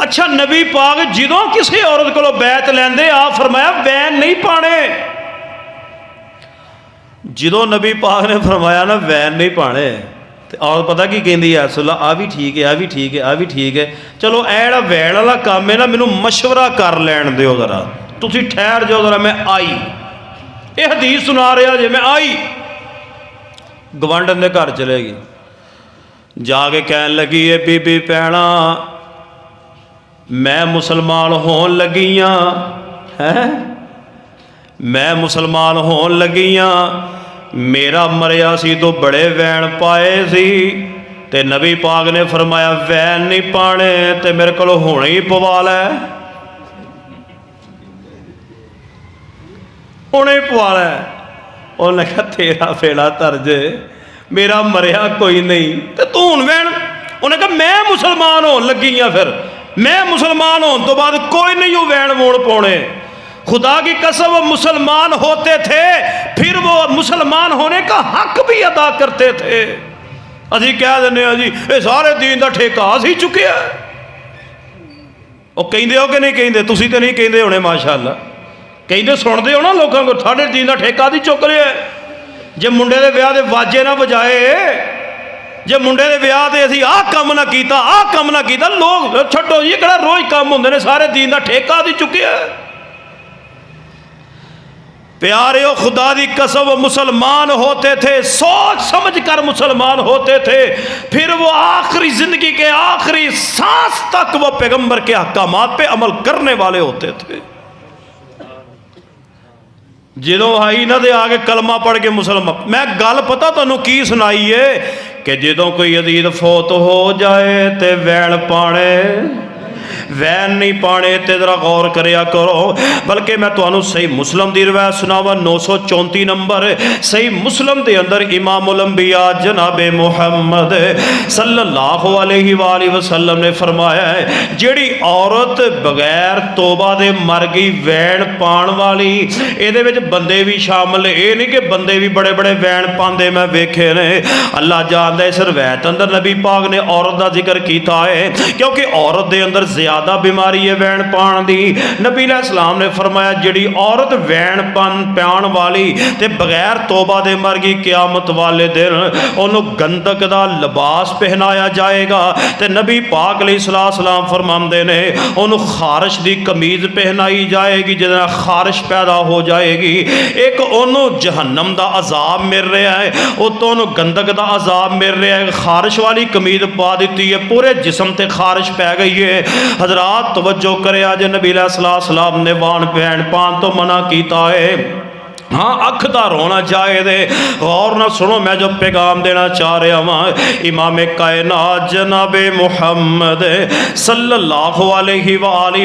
अच्छा नबी पाक जो किसी औरत को बैत लेंदे आ फरमाया वैन नहीं पाने। जो नबी पाक ने फरमाया ना वैन नहीं पाने, तो औरत पता की कहती है सुला आ भी ठीक है, आ भी ठीक है, आ भी ठीक है, चलो ए जिहड़ा वैन वाला काम है ना मैनू मशवरा कर लैन दिओ जरा, तुसीं ठहर जाओ जरा, मैं आई ये हदीस सुना रहा जे, मैं आई गवांढन दे घर चलेगी, जाके कहन लगी है बीबी भैणा मैं मुसलमान होन लगी हाँ, है मैं मुसलमान होन लगी हाँ, मेरा मरिया सी तो बड़े वैन पाए सी, ते नबी पाक ने फरमाया वैन नहीं पाने ते मेरे को हुणे ही पवा लै, हुणे ही पवा लै। उन्हें कहा तेरा फेड़ा तरजे, मेरा मरिया कोई नहीं ते तू हुण वैन, उन्हें कहा मैं मुसलमान होन लगी हाँ, फिर मैं मुसलमान होने तो बाद कोई नहीं वो वैन वोड़ पाने। खुदा की कसम वो मुसलमान होते थे फिर वो मुसलमान होने का हक भी अदा करते थे। असी कह दें जी ये सारे दीन का ठेका असी चुके, वो कहते हो कि नहीं कहते? तुसी तो नहीं कहते होने माशाअल्लाह, कहते सुनते हो ना लोगों को, साढ़े दीन का ठेका असी चुक लिया। जे मुंडे के ब्याह के वाजे ना बजाए, जे मुंडे के ब्याह से असी आ काम ना किया, आ काम ना किया, लोग छड्डो जी किहड़ा रोज काम होंदे ने, सारे दीन का ठेका असी चुके। प्यारे हो खुदा की कसम मुसलमान होते थे, सोच समझ कर मुसलमान होते थे, फिर वो आखिरी जिंदगी के आखिरी सांस तक वो पैगंबर के अहकामात पे अमल करने वाले होते थे। जो आई ना तो आके कलमा पढ़ के मुसलमान, मैं गल पता तुहानू की सुनाई है कि जो कोई अजीज फौत हो जाए तो वैन पाने, वैन नहीं पाने ते जरा गौर करया करो। बल्कि मैं तुहानू सही मुस्लिम दी रिवायत सुनावा 934 नंबर सही मुस्लिम के अंदर इमामुल अंबिया जनाबे मुहम्मद सल्लल्लाहु अलैहि वसल्लम ने फरमाया है जेड़ी औरत बगैर तोबा दे मर गई वैन पाण वाली, ये बंदे भी शामिल, ये नहीं कि बंदे भी बड़े बड़े वैन पाते मैं वेखे ने। अल्लाह जानदा इस रिवायत अंदर नबी पाक ने औरत का जिक्र किया है क्योंकि औरत के अंदर ज्यादा बीमारी है वैन पान की। नबी अलैहिस्सलाम ने फरमाया जिहड़ी औरत वैन पान वाली ते बगैर तौबा दे मर गई, क़यामत वाले दिन उन्होंने गंदक का लिबास पहनाया जाएगा। ते नबी पाक अलैहिस्सलाम फरमाते ने उन्होंने खारिश की कमीज पहनाई जाएगी जिस खारिश पैदा हो जाएगी। एक उन्होंने जहन्नम का अजाब मिल रहा है, उतो उन्होंने गंदक का अजाब मिल रहा है। खारिश वाली कमीज पा दी है, पूरे जिसम ते खारिश पै गई है। हजरात तवज्जो करे, आज नबी अलैहिस्सलाम ने वान वैन पान तो मना किया है। हाँ अख दा रोना जायज़ है। गौर ना सुनो, मैं जो पैगाम देना चाह रहा वहाँ, इमाम कायनात जनाब मुहम्मद सल्लल्लाहु अलैहि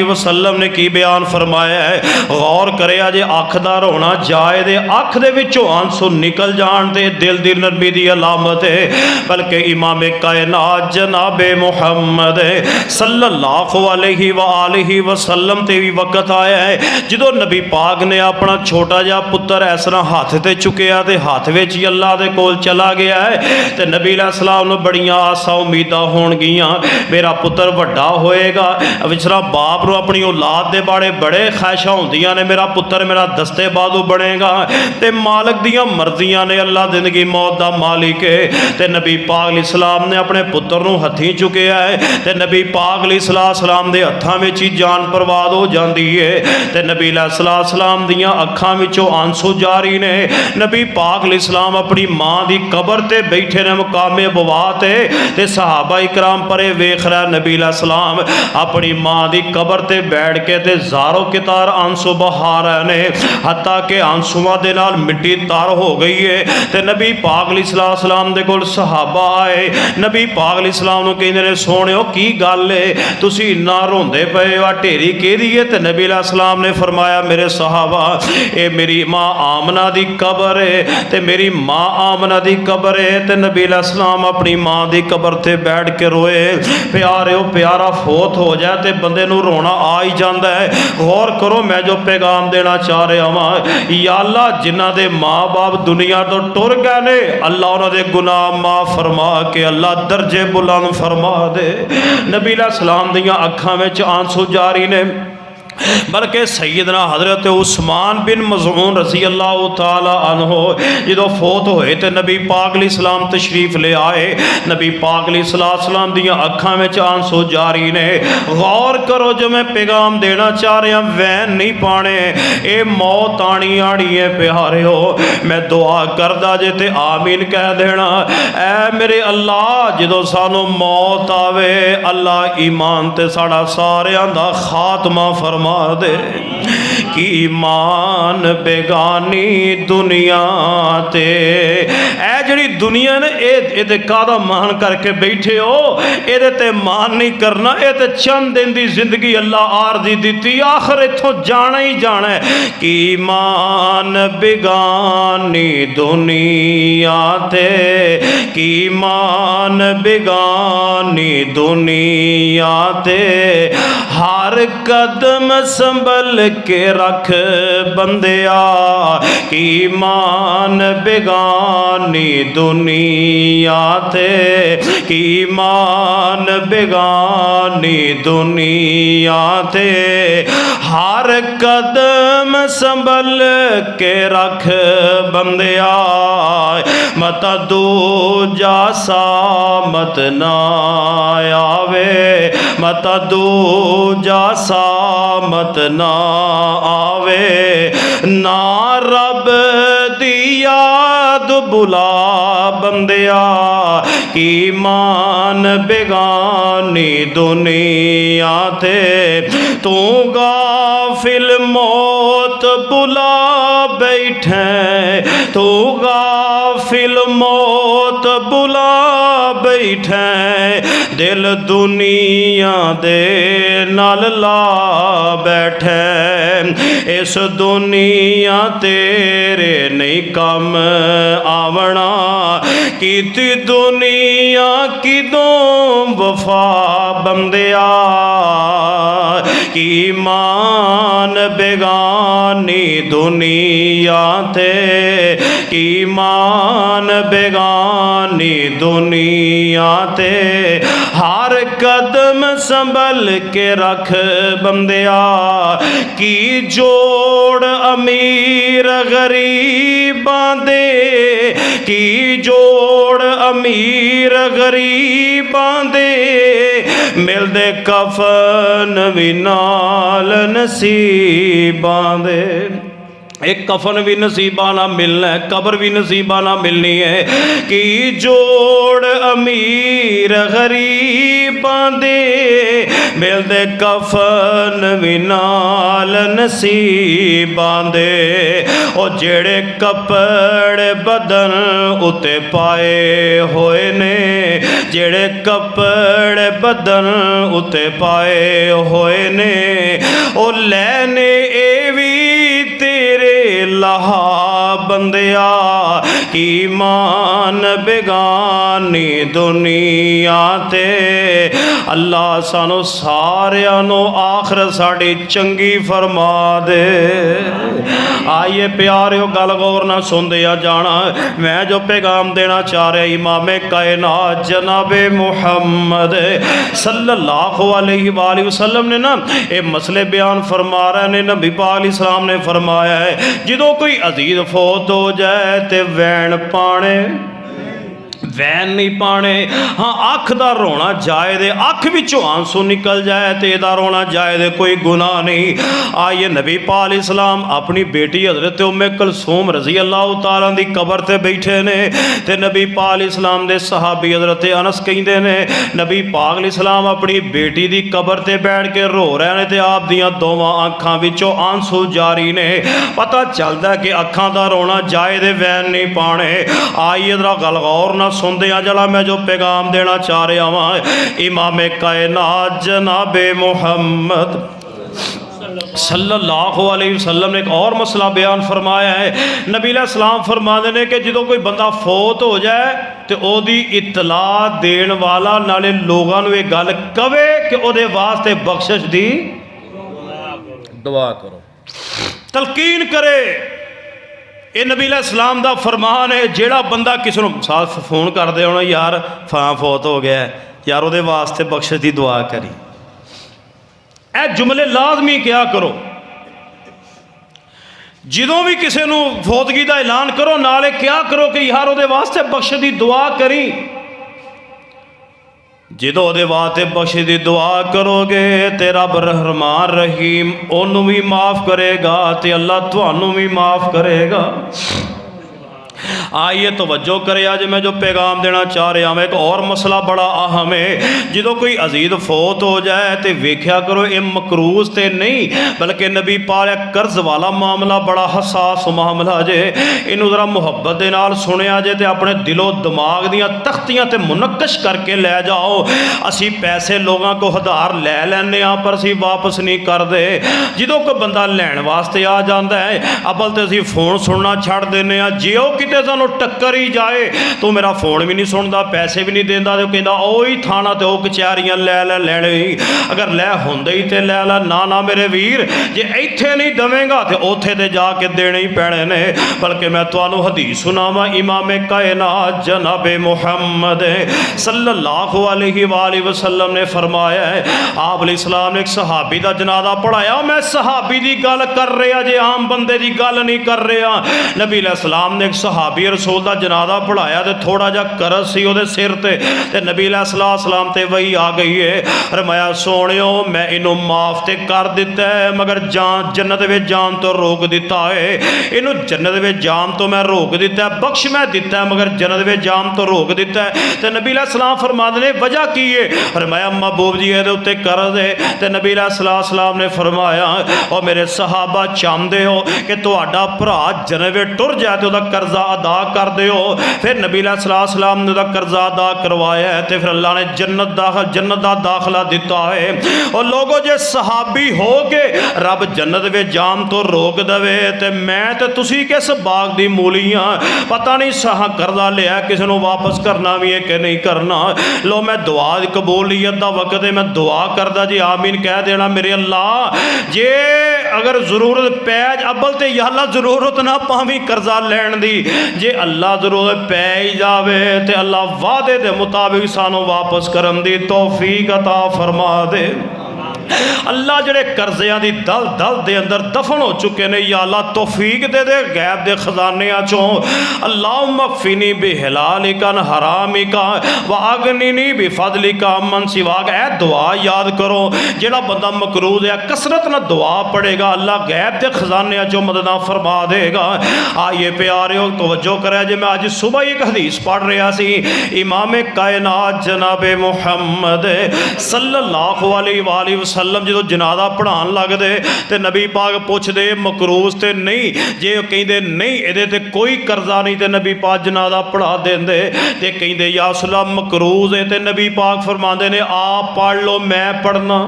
वसल्लम ने की बयान फरमाया है। गौर करे जे अख दा रोना जायज़ है, अख दे विचों आंसू निकल जान ते दिल दी नरमी दी अलामत है। बल्कि इमाम कायनात जनाब मुहम्मद सल्लल्लाहु अलैहि वसल्लम ते भी वक्त आया है जो नबी पाक ने अपना छोटा जा पुत्र इस तरह हाथ से चुकिया तो हाथ में ही अल्लाह के कोल चला गया है। तो नबी अलैहिस्सलाम नूं बड़ियां आसा उम्मीदां होणगियां, मेरा पुत्र वड्डा होएगा। इस तरह बाप नूं अपनी औलाद के बारे बड़े ख्वाहिशां होंदियां ने, मेरा पुत्र मेरा दस्ते बाजू बनेगा। तो मालिक दियां मर्जियां ने, अल्लाह जिंदगी मौत का मालिक है। तो नबी पाक अलैहिस्सलाम ने अपने पुत्र नूं हथीं चुकिया है। तो नबी पाक अलैहिस्सलाम के हत्थां विच ही जान बर्बाद हो जाती है। तो नबी अलैहिस्सलाम दियां अखां विचों आंसू जारी ने। नबी पाक अलैहिस्सलाम अपनी माँ की कबर ते बैठे ने मुकामे बवा ते सहाबा इकराम परे वेख रहा। नबी अलैहिस्सलाम अपनी माँ की कबर ते बैठ के ते ज़ारो कितार आंसू बहा रहे ने, हत्ता कि आंसुओं के नाल मिट्टी तर हो गई है। तो नबी पाक अलैहिस्सलाम दे कोल सहाबा आए। नबी पाक अलैहिस्सलाम नूं कहंदे ने, सोहणिओ की गल है, तुसीं इन्ना रोंदे पए हो, ढेरी किहदी है? ते नबी अलैहिस्सलाम ने फरमाया, मेरे सहाबा, ये मेरी माँ आमना दी कबर है, ते मेरी माँ आमना दी कबर है। ते नबी अलैहिस्सलाम अपनी माँ दी कबर ते बैठ के रोए। प्यारे प्यारा फोत हो जाए तो बंदे नूं रोना आ ही जाता है। गौर करो, मैं जो पैगाम देना चाह रहा वहाँ, या अल्लाह जिन्हां दे माँ बाप दुनिया तो टुर गए ने, अल्लाह उन्होंने गुनाह माफ़ फरमा के अल्लाह दर्जे बुलंद फरमा दे। नबी अलैहिस्सलाम दियां अखां विच आंसू जारी ने। बल्कि सैयदना हज़रत उस्मान बिन मज़ऊन रज़ी अल्लाह तआला अन्हो जो फोत होए तो नबी पाक अलैहिस्सलाम तशरीफ ले आए। नबी पाक अलैहिस्सलाम दियां अखां विच आंसू जारी ने। गौर करो, जो मैं पैगाम देना चाह रहा, वैन नहीं पाने, ये मौत आनी आनी है। प्यारे हो, मैं दुआ करदा जे ते आमीन कह देना। ऐ मेरे अल्लाह, जो सानू मौत आवे, अल्लाह ईमान ते साड़ा सारियां दा खात्मा फरमा दे। कि ईमान बेगानी दुनिया ते, ऐ जड़ी दुनिया ने ये कादा मान करके बैठे हो, ये ते मान नहीं करना। ये तो चंद दिन की जिंदगी अल्लाह आरजी दी, आखिर इथों जाना ही जाना है। कि ईमान बेगानी दुनिया ते, कि ईमान बेगानी दुनिया ते, हर कदम संभल के रख बंदिया। कि ईमान बेगानी दुनिया ते, कि ईमान बेगानी दुनिया ते, हर कदम संभल के रख बंदिया। मत दूजा सामत ना आवे, मत दूजा सामत ना आवे, ना रब दी याद बुला बंदिया। कि ईमान बेगानी दुनिया ते, तू गाफिल मौत बुला बैठे, तू गाफिल मौत बुला बैठे। दिल दुनिया दे नाल ला बैठे, इस दुनिया तेरे नहीं कम आवना। कीती दुनिया किदों वफा बंदिया। कि ईमान बेगानी दुनिया ते, कि ईमान बेगानी दुनिया ते, हर कदम संभल के रख बंदिया। की जोड़ अमीर गरीबां दे, की जोड़ अमीर गरीबां दे, मिलदे कफन भी नाल नसीबां दे। एक कफन भी नसीबा ना मिलना है, कब्र भी नसीबा ना मिलनी है। कि जोड़ अमीर गरीबां दे मिलदे कफन भी नाल नसीबां दे। ओ जेड़े कपड़े बदन उते पाए होए ने, जेड़े कपड़े बदन उते पाए होए ने, ओ लैने ए भी तेरे लहा बंदिया। की मान बेगानी दुनिया ते। अल्लाह सानू सारियां नू आखिरत साड़ी चंगी फरमा दे। आइए प्यारियो गल गौर ना सुनदे जाना। मैं जो पैगाम देना चाह रहा इमामे कायनात जनाबे मुहम्मद सल्लल्लाहु अलैहि वसल्लम ने ना ये मसले बयान फरमा रहे ने। नबी पाक इस्लाम ने फरमाया है जो कोई अजीज फौत हो जाए तो वैन पाने, वैन नहीं पाने। हाँ अख का रोना जायज़ है, अख विचों आंसू निकल जाए तो यदा रोना जायज़ है, कोई गुनाह नहीं। आइए नबी पाक इस्लाम अपनी बेटी हज़रत उम्मे कुलसूम रज़ी अल्लाह तआला दी कबर ते बैठे ने ते नबी पाक इस्लाम दे सहाबी हज़रत अनस कहते ने नबी पाक इस्लाम अपनी बेटी दी कबर ते बैठ के रो रहे हैं तो आप दियां दोवां अखां विचों आंसू जारी ने। पता चलता कि अखां दा रोना जायज़ है, वैन नहीं पाने। आइए जरा गल गौर ना सुनते हैं जरा मैं जो पैगाम देना चाह रहा वहाँ इमामे कायनात जनाबे मुहम्मद सल्लल्लाहु अलैहि वसल्लम ने एक और मसला बयान फरमाया है। नबी सलाम फरमाते हैं कि जो कोई बंदा फौत हो जाए तो ओदी इतला देने वाला नाले लोगों को ये गल कवे कि ओदे वास्ते बख्शिश दी दुआ करो, तलकीन करे। ये नबी सलाम का फरमान है। जेड़ा बंदा किसी को साथ फोन कर दे होना यार फां फौत हो गया यार वो वास्ते बख्शिश की दुआ करी, ए जुमले लाजमी क्या करो। जो भी किसी को फौतगी का ऐलान करो नाले क्या करो कि यार वो वास्ते बख्शिश की दुआ करी। जो वो वास्ते बख्शिश की दुआ करोगे तो रब रहमान रहीम ओनू भी माफ़ करेगा तो अल्लाह तुहानू भी माफ़ करेगा। आइए तवज्जो करे आज मैं जो पैगाम देना चाह रहा हूँ। एक और मसला बड़ा अहम है। जो कोई अजीज फौत हो जाए तो वेख्या करो ये मकरूज तो नहीं बल्कि नबी पाक कर्ज वाला मामला बड़ा हसास मामला जे। इनू जरा मुहब्बत के नाल सुनिया जे तो अपने दिलो दिमाग दियाँ तख्तियाँ तो मुनक्कश करके लै जाओ। असी पैसे लोगों को उधार लै लैने पर असी वापस नहीं करते। जो कोई बंदा लैन वास्ते आ जाता है अबल तो असी फोन सुनना छड़ देने। जे वो किते सानू टक्कर ही जाए तो मेरा फोन भी नहीं सुनता, पैसे भी नहीं देता, तो कहता ही थाना तो कचहरियाँ लै लैने ही। अगर लै होंदे ही तो लै ला, ना ना मेरे वीर जे इत्थे नहीं दवेगा तो उत्थे ते जाके देने ही पैने ने। बल्कि मैं तुहानू हदीस सुनावा इमामे कायनात जनाबे मुहम्मद सल्लल्लाहु अलैहि वसल्लम ने फरमाया है। आप अलैहिस्सलाम ने एक सहाबी का जनाजा पढ़ाया। मैं सहाबी की गल कर रहा जे आम बंदे की गल नहीं कर रहा। नबी अलैहिस्सलाम ने एक सहाबी रसूल का जनाजा पढ़ाया तो थोड़ा जा करज सी उहदे सिर ते नबी अलैहिस्सलाम ते वही आ गई है। फरमाया सोहणियो मैं इनू माफ ते कर दिता है मगर जान जन्नत में जान तो रोक दिता है। इनू जन्नत में जान तो मैं रोक दिता है, बख्श मैं दिता है मगर जन्नत में जान तो रोक दिता है। तो नबी अलैहिस्सलाम फरमाते ने वजह की है। फरमाया महबूब जी ये उत्ते करज है। तो नबी अलैहिस्सलाम ने फरमाया और मेरे सहाबा चाहते हो कि तुहाडा भरा जन्नत में टुर जाए तो कर्जा अदा कर दो। फिर नबी अलैहिस्सलाम ने कर्जा अदा करवाया है तो फिर अल्लाह ने जन्नत का दाखला दिता है। और लोगों जे सहाबी हो के रब जन्नत में जान तो रोक दे तो मैं तो तुसी किस बाग दी मूलियाँ पता नहीं सहा करदा लिया किसी को वापस करना भी है कि नहीं करना। लो मैं दुआ कबूलियत का वक्त है, मैं दुआ करदा जी आमीन कह देना। मेरे अल्लाह जे अगर जरूरत पै अब्बल तो या अल्लाह जरूरत ना पावी कर्जा लैन दी, जे अल्लाह जरूरत पै ही जावे तो अल्लाह वादे के मुताबिक सानू वापस करन दी तौफीक अता फरमा दे। अल्लाह जड़े कर्जियां दी दल दल दे अंदर दफन हो चुके ने, या अल्लाह तौफीक दे गैब दे खजाने चों। अल्लाहुम्मा फ़िनी बिहलालिका न हरामिका व अगनिनी बिफदलिका मन सिवाक। ऐ दुआ याद करो, जेड़ा बंदा मकरूज है कसरत न दुआ पढ़ेगा, अल्लाह गैब दे खजाने चों मददा फरमा देगा। आइए प्यारे तवज्जो करे, जे मैं अज सुबह एक हदीस पढ़ रहा सी, इमाम कायनात जनाबे मुहम्मद सल्लल्लाहु अलैहि वसल्लम जो जनाजा पढ़ान लगदे ते नबी पाक पुछदे मकरूज ते नहीं, जे कहंदे नहीं इहदे ते कोई कर्जा नहीं ते नबी पाक जनाजा पढ़ा देंदे, ते कहंदे या रसूलल्लाह मकरूज है, ते नबी पाक फरमांदे ने आप पढ़ लो मैं पढ़ना,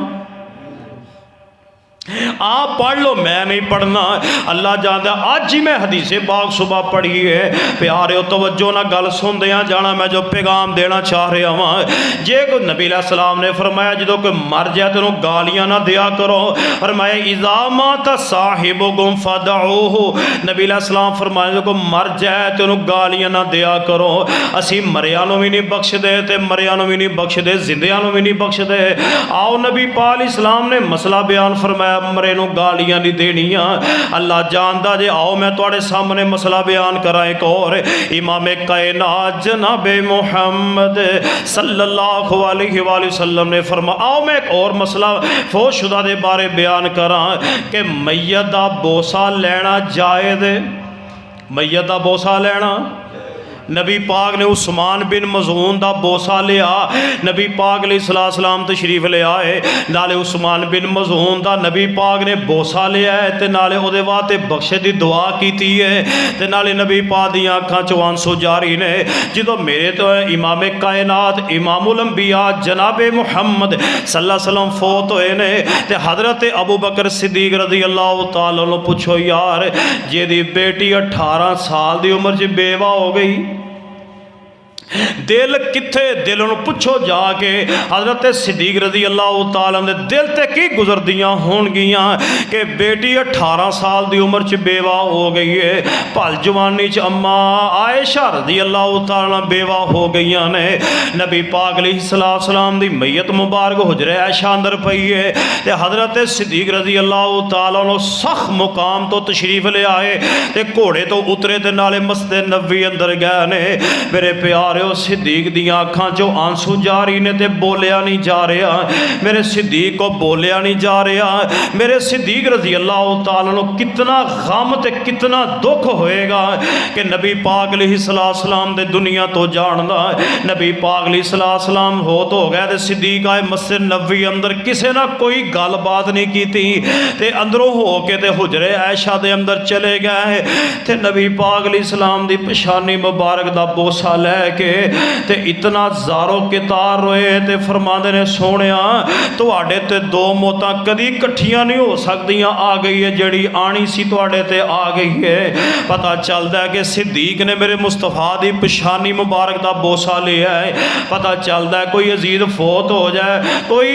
आप पढ़ लो मैं नहीं पढ़ना। अल्लाह जानदा अज ही मैं हदीसे पाक सुबह पढ़ी है। प्यारे तवज्जो ना गल सुनदे जाना, मैं जो पैगाम देना चाह रहा वहाँ। जे कोई नबी सलाम ने फरमाया जो कोई मर जाए तो गालियाँ ना दिया करो, फरमाया इज़ामा ता साहिब गुम फदऊहु। नबी सलाम फरमाया जो कोई मर जाए तो गालियाँ ना दिया करो। असी मरिया भी नहीं बख्शदे ते मरिया भी नहीं बख्शदे, जिंदियां भी नहीं बख्शदे। आओ नबी पाक इस्लाम ने मसला बयान फरमाया, मरे नूं गालियां नहीं देनियां, अल्लाह जानदा जे। आओ मैं तुहाडे सामने मसला बयान करा एक और। इमाम कायनात जनाबे मुहम्मद सल्लल्लाहु अलैहि वसल्लम ने फरमाया, आओ मैं एक और मसला फौशुदा दे बारे बयान करा कि मैयत दा बोसा लेना जायज़ है। मैयत दा बोसा लेना, नबी पाक ने उस्मान बिन मज़ून दा बोसा लिया, नबी पाक सलाम तशरीफ ले आए, नाले उस्मान बिन मज़ून दा नबी पाक ने बोसा लिया है, ते नाले उहदे वास्ते बख्शे दी दुआ कीती है, ते नाले नबी पाक दी अखां चों आंसू जारी ने। जो मेरे तो इमाम कायनात इमामुल अंबिया जनाबे मुहम्मद सल्लल्लाहु अलैहि वसल्लम फोत होए ने, ते हज़रत अबू बकर सिद्दीक रज़ी अल्लाह तआला अन्हु पुछो यार जेदी बेटी 18 साल दी उम्र च बेवा हो गई, दिल किथे, दिल नूं पुछो जाके हज़रत सिद्दीक रज़ी अल्लाह तआला दे दिल ते की गुजरदियां होणगियां कि बेटी 18 साल दी उम्र च बेवा हो गई है। भल जवानी च अम्मा आयशा रज़ी अल्लाह तआला बेवा हो गई ने। नबी पाक अलैहिस्सलाम दी मैयत मुबारक हुजरे आयशा अंदर पई है, ते हज़रत सिद्दीक रज़ी अल्लाह तआला सख मुकाम तो तशरीफ ले आए, ते घोड़े तो उतरे, ते नाले मस्जिद नबवी अंदर गए ने। मेरे प्यारे सिद्दीक दियां अखां चों आंसू जारी ने, ते बोलिया नहीं जा रहा। मेरे सिद्दीक को बोलिया नहीं जा रहा। मेरे सिद्दीक रज़ी अल्लाह तआला अन्हु कितना गम ते कितना दुख होएगा कि नबी पाक अलैहिस्सलाम दे दुनिया तो जानदा। नबी पाक अलैहिस्सलाम होत हो गया, ते सिद्दीक आए मस्जिद नबवी अंदर, किसी ना कोई गलबात नहीं की, ते अंदरों हो के ते हुजरे आयशा दे अंदर चले गए, ते नबी पाक अलैहिस्सलाम दी पेशानी मुबारक दा बोसा लैके ते इतना ज़ारो कितार रोए, ते फरमांदे ने सोहणिया तुहाडे ते दो मौतां कदी इकट्ठियां नहीं हो सकदियां, आ गई है जड़ी आनी सी तुहाडे ते आ गई है। पता चलदा है कि सिद्दीक ने मेरे मुस्तफा दी पेशानी मुबारक दा बोसा लिया है। पता चलदा है कोई अजीज फोत हो जाए, कोई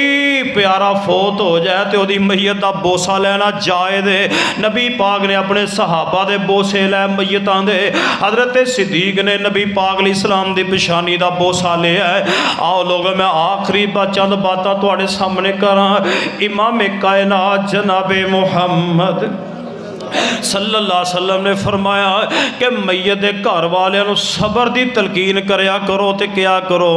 प्यारा फोत हो जाए, तो ओदी मैयत दा बोसा लेना जायज़ है। नबी पाक ने अपने सहाबा दे बोसे लै मैयतां दे, हज़रत सिद्दीक ने नबी पाक अलैहिस्सलाम दी पेशानी दा बोसा लिया है। आओ लोग मैं आखिरी चंद बातां तुहाडे सामने करा। इमाम कायनात जनाबे मुहम्मद सल्लल्लाहु अलैहि वसल्लम ने फरमाया कि मैयत दे घर वालियां नूं सबर दी तलकीन करया करो, ते क्या करो,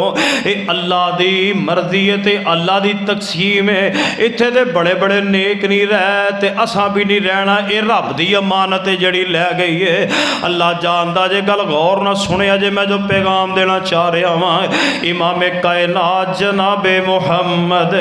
ये अल्लाह दी मर्जी है ते अल्लाह दी तकसीम है। इत्थे ते बड़े बड़े नेक नहीं रह, ते असां भी नहीं रहना, ये रब दी अमानत है जड़ी लै गई है। अल्लाह जानदा जे गल गौर ना सुनिया जे मैं जो पैगाम देना चाह रहा वां। इमाम कायनात जनाबे मुहम्मद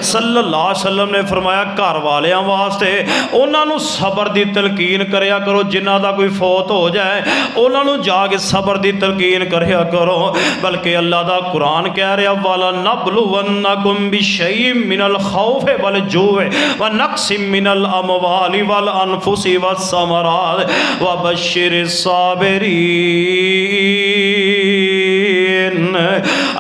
सल्लल्लाहु अलैहि वसल्लम ने फरमाया घर वालियां वास्ते उन्हां नूं सबर दी तलकीन करया करो, जिन्हां दा कोई फौत हो जाए उन्हां नूं जाके सबर दी तलकीन करया करो। बल्कि अल्लाह दा कुरान कह रहा वाला नबलुवन्नकुम बिशैइन मिनल खौफ वल जूअ व नक्सिम मिनल अमवालि वल अनफुसि वस समरात व बश्शिरिस साबिरीन।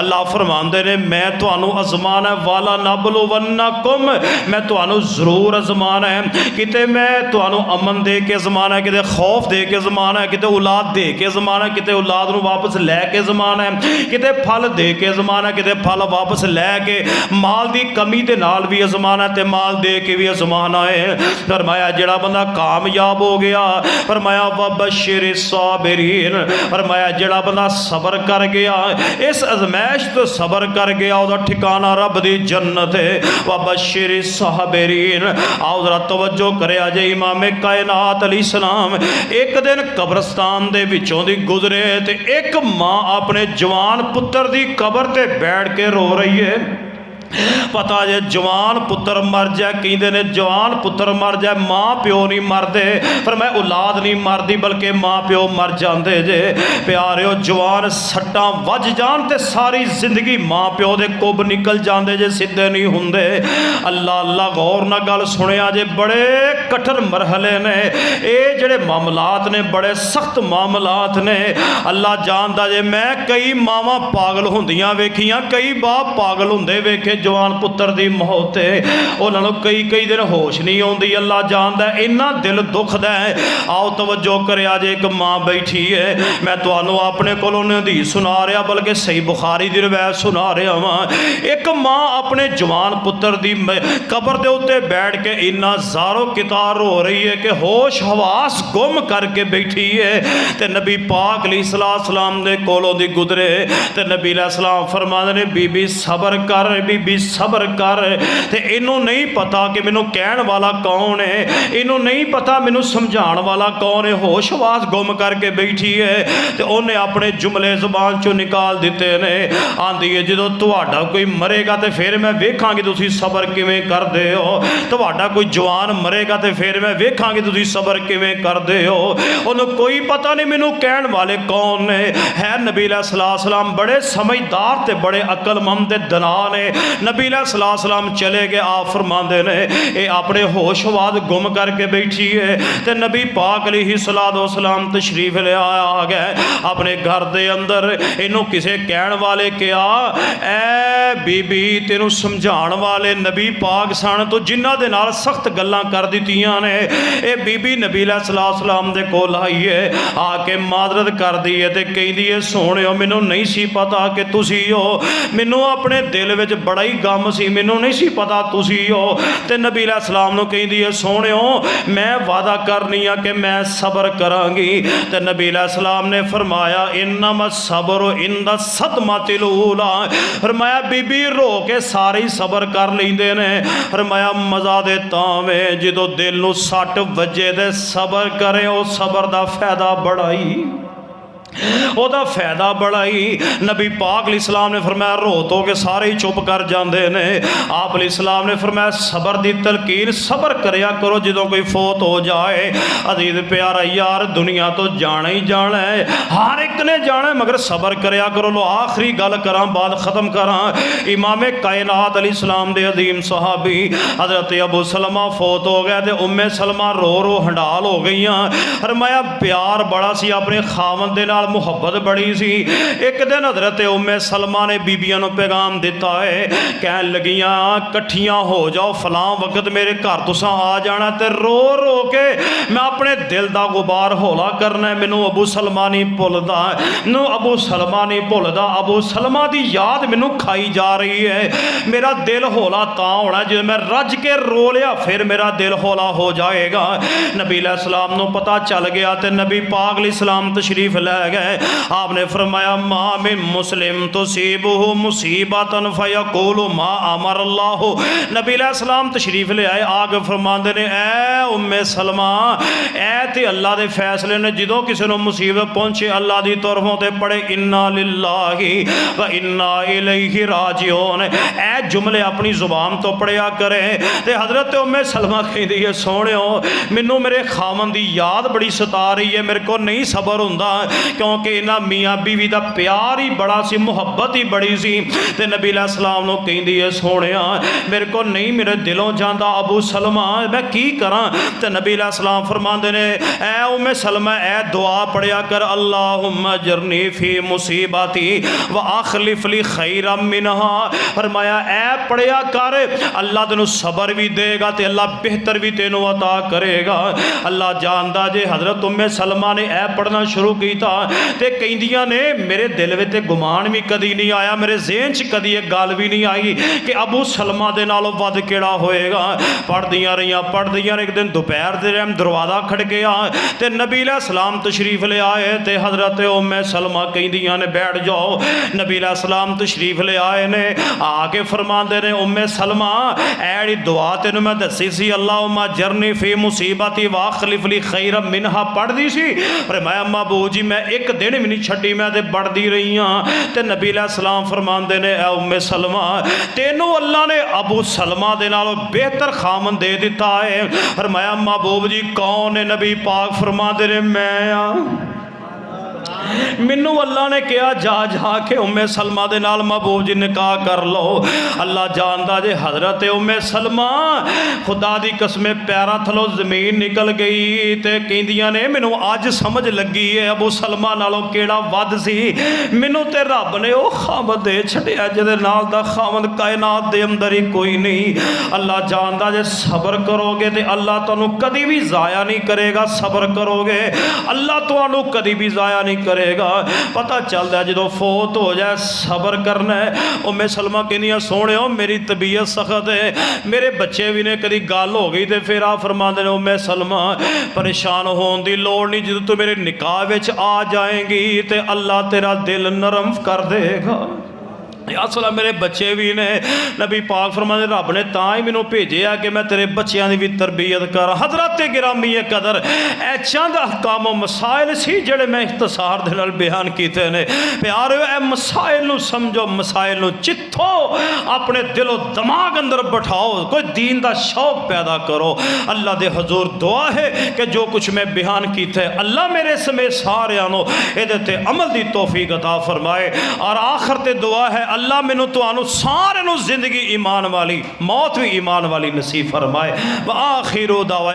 अल्लाह फरमाते ने मैं तुहानू अजमाना वाला नबलो वन्ना कुम, मैं तुहानू जरूर अजमाना है। किते मैं तुहानू अमन दे के अजमाना है, किते खौफ दे के अजमाना है, किते औलाद दे के अजमाना है, किते औलाद नू वापस लैके अजमाना है, किते फल दे के अजमाना, किते फल वापस लैके माल दी कमी दे नाल भी अजमाना ते माल दे के भी अजमाना है। फरमाया जिहड़ा बंदा कामयाब हो गया, फरमाया वबशिर साबिरीन, फरमाया जिहड़ा बंदा सबर कर गया, इस अजमैश तो सबर कर गया, उसदा ठिकाना रब दी जन्नत है। वबशिर साबिरीन। आओ जरा तवज्जो करिया जे इमाम कायनात अलैहिस्सलाम एक दिन कब्रस्तान दे विचों दी गुजरे ते एक मां अपने जवान पुत्र दी कबर ते बैठ के रो रही है। पता जे जवान पुत्र मर जाए, कहते ने जवान पुत्र मर जाए माँ प्यो नहीं मरते, पर मैं औलाद नहीं मरती बल्कि माँ प्यो मर जाते जे। प्यारिओ जवान सट्टां वज जान ते सारी जिंदगी माँ प्यो दे कुब निकल जाते जे, सीधे नहीं होंदे। अल्लाह अल्लाह गौर ना गल सुनिया जे, बड़े कठिन मरहले ने ये जेड़े मामलात ने, बड़े सख्त मामलात ने। अल्लाह जानदा जे मैं कई मावां पागल होंदियां वेखियां, कई बाप पागल होंदे वेखे जवान पुत्र दी मौत है, उन्होंने कई दिन होश नहीं आती। अल्लाह जानदा इन्ना दिल दुखदा है। आओ तवज्जो करिया जे, एक माँ बैठी है, मैं तुहानू अपने कोलों हदीस सुना रहा, बल्कि सही बुखारी दी रिवायत सुना रहा वां। एक माँ अपने जवान पुत्र दी कबर दे उत्ते बैठ के इन्ना ज़ारो कितार हो रही है कि होश हवास गुम करके बैठी है। ते नबी पाक अलैहिस्सलाम दे कोलों दी गुजरे ते नबी अलैहिस्सलाम फरमांदे ने बीबी सबर कर, बीबी सबर कर। ते इनू नहीं पता कि मैनू कहण वाला कौन है, इनू नहीं पता मैनू समझाण वाला कौन है, होश हवास गुम करके बैठी है। ते उन्हें अपने जुमले जुबान चों निकाल दिते ने। आंदी है जदों तुहाडा कोई मरेगा तो फिर मैं वेखांगी तुसीं सबर किवें करदे हो, तुहाडा कोई जवान मरेगा तो फिर मैं वेखांगी तुसीं सबर किवें करदे हो। उन्होंने कोई पता नहीं मैनू कहण वाले कौन ने। है नबी अलैहिस्सलाम बड़े समझदार ते बड़े अकलमंद ते दना ने। नबी अलैहिस्सलाम चले गए, आप फरमाते ने ये अपने होश हवास गुम करके बैठी है। तो नबी पाक अलैहिस्सलाम तशरीफ ले आ गए अपने घर दे अंदर। इनू किसे कहण वाले कहा, ऐ बीबी तेनू समझाण वाले नबी पाक सन, तो जिन्हां दे नाल सख्त गल्लां कर दित्तियां ने। ये बीबी नबी अलैहिस्सलाम दे कोल आई है, आके मादरत कर दी है ते कहदी है सोहणिओ मैनू नहीं सी पता कि तुसी हो, मैनू अपने दिल विच बड़ा ही गम सी, मैनू नहीं सी पता तुसी हो। ते नबी अलैहिस्सलाम नूं कहदी है सोहणिओ मैं वादा करनी आ कि मैं सबर करांगी। ते नबी अलैहिस्सलाम ने फरमाया इन्नमा सब्र इंदा सदमतिल ऊला, फरमाया बीबी रो के सारे सबर कर लैंदे ने। फरमाया मज़ा दे तां वे जदों दिल नूं सट वजे ते सबर करे, उस सबर दा फायदा बड़ा ही, ਉਹਦਾ फायदा बड़ा ही। नबी पाक अलैहिस्सलाम ने फरमाया रो तो के सारे ही चुप कर जाते ने। आप अलैहिस्सलाम ने फरमाया सबर दी तलकीन सबर करया करो जदों कोई फोत हो जाए। अजीज प्यारा यार दुनिया तो जाना ही जाना है, हर एक ने जाना है, मगर सबर करया करो। लो आखिरी गल करा बात ख़त्म करा। इमाम कायनात अलैहिस्सलाम दे अजीम सहाबी हज़रत अबू सलमा फोत हो गया तो उम्मे सलमा रो रो हंडाल हो गई। फरमाया प्यार बड़ा सी अपने खावंद दे नाल, मुहब्बत बड़ी सी। एक दिन हजरत उम्मे सलमा ने बीबियां नूं पैगाम दिता है, कहन लगियां कट्ठियां हो जाओ, फलां वक्त मेरे घर तुसां आ जाना ते रो रो के मैं अपने दिल दा गुबार हौला करना है। मैनू अबू सलमा नहीं भुलदा, मैनू अबू सलमा नहीं भुलदा, अबू सलमा दी याद मैनू खाई जा रही है। मेरा दिल हौला तां होना जो मैं रज के रो लिया, फिर मेरा दिल हौला हो जाएगा। नबी अलैहिस्सलाम नूं पता चल गया ते नबी पाक अलैहिस्सलाम तशरीफ लै गए। आपने फरमाया मा मिन मुस्लिम तुसीबुहु मुसीबतन फयक़ूलु मा अमर अल्लाह। नबी अलैहिस्सलाम तशरीफ ले आए, आगे फरमाते ने ऐ उम्मे सलमा ऐ ते अल्लाह दे फैसले ने, जदों किसी नूं मुसीबत पहुंचे अल्लाह दी तरफों ते पढ़े इन्ना लिल्लाहि व इन्ना इलैहि राजिऊन। ऐ जुमले अपनी जुबान तो पढ़िया करे। ते हजरत उम्मे सलमा कहदी है सोहणिओ मैनू मेरे खामन दी याद बड़ी सता रही है, मेरे को नहीं सबर हुंदा क्योंकि इन्हां मियाँ बीवी का प्यार ही बड़ा सी, मुहब्बत ही बड़ी सी। ते नबी अलैहिस्सलाम नूं कहंदी है सोहणिया मेरे को नहीं मेरे दिलों जांदा अबू सलमा, मैं की करां? ते नबी अलैहिस्सलाम फरमांदे ने ऐ उम्मे सलमा ऐ दुआ पढ़िया कर, अल्लाहुम्मा जरनी फी मुसीबती व अखलिफ ली खैरम मिनहा। फरमाया ऐ पढ़िया कर, अल्लाह तेनू सबर भी देगा ते अल्लाह बेहतर भी तेनू अता करेगा। अल्लाह जानदा जे हजरत उम्मे सलमा ने ऐ पढ़ना शुरू किया ते कहंदियां ने मेरे दिल विच गुमान भी कदी नहीं आया, मेरे ज़हन च कदी एक गल भी नहीं आई कि अबू सलमा दे नालों वध केड़ा होएगा। पढ़दियां रहियां एक दिन दोपहर दे टाइम दरवाज़ा खड़किया ते नबी अलैहिस्सलाम तशरीफ ले आए ते हजरत उम्मे सलमा कहंदियां ने बैठ जाओ। नबी अलैहिस्सलाम तशरीफ ले आए ने, आके फरमांदे ने उम्मे सलमा ऐड़ी दुआ तेनू मैं दसी सी, अल्लाहुम्मा जरनी फी मुसीबती व अखलिफ ली खैरम मिनहा पढ़दी सी। पर मैं अम्मा बहू जी मैं एक दिन भी नहीं छड्डी, मैं ते पढ़दी रही हाँ। ते नबी अलैहिस्सलाम फरमांदे ने ऐ उम्मे सलमा तेनू अल्लाह ने अबू सलमा दे नालों बेहतर खामन दे दिता है। पर मैं अम्मा बहू जी कौन है? नबी पाक फरमांदे ने मैं आ। मैनू अल्लाह ने कहा जा के उम्मे सलमा दे नाल महबूब जी निकाह कर लो। अल्लाह जानदा जे हजरत उम्मे सलमा खुदा दी कसमे पैरां थलों जमीन निकल गई ते कहंदियां ने मैनू अज समझ लगी है अबू सलमा नालों केड़ा वध सी। मैनू ते रब ने वो खामद दे छड्डिया जिहदे नाल दा खामद कायनात दे अंदर ही कोई नहीं। अल्लाह जानदा जे सबर करोगे ते अल्लाह तुहानू कदी भी ज़ाया नहीं करेगा, सबर करोगे अल्लाह तुहानू कदी भी ज़ाया नहीं करेगा। पता चलता जो फोत हो जाए सबर करना है। उम्मे सलमा कहनिया सोहणे मेरी तबीयत सख्त है, मेरे बच्चे भी ने कभी गल हो गई तो फिर आ फरमाते ने उम्मे सलमा परेशान होने की लोड़ नहीं, जो तू मेरे निकाह विच आ जाएंगी तो अल्लाह तेरा दिल नरम कर देगा। असल मेरे बच्चे भी ने, नबी पाक फरमाते रब ने तां ही मैनू भेजिया कि मैं तेरे बच्चों की भी तरबियत करा। हजरत गिरामी कदर ए चंद अहकाम मसाइल सी जेड़े मैं इख्तसार दे नाल बयान कीते ने। प्यार ए मसाइल नू समझो, मसाइल नू चित्थो, अपने दिलो दिमाग अंदर बिठाओ, कोई दीन दा शौक पैदा करो। अल्लाह दे हजूर दुआ है कि जो कुछ मैं बयान कीता है अल्लाह मेरे समेत सारियां नू इहदे ते अमल दी तौफीक अता फरमाए। और आखिर ते दुआ है अल्लाह मैनू तुहानू सारे नू जिंदगी ईमान वाली, मौत भी ईमान वाली नसीब फरमाए। व आखिरु दावा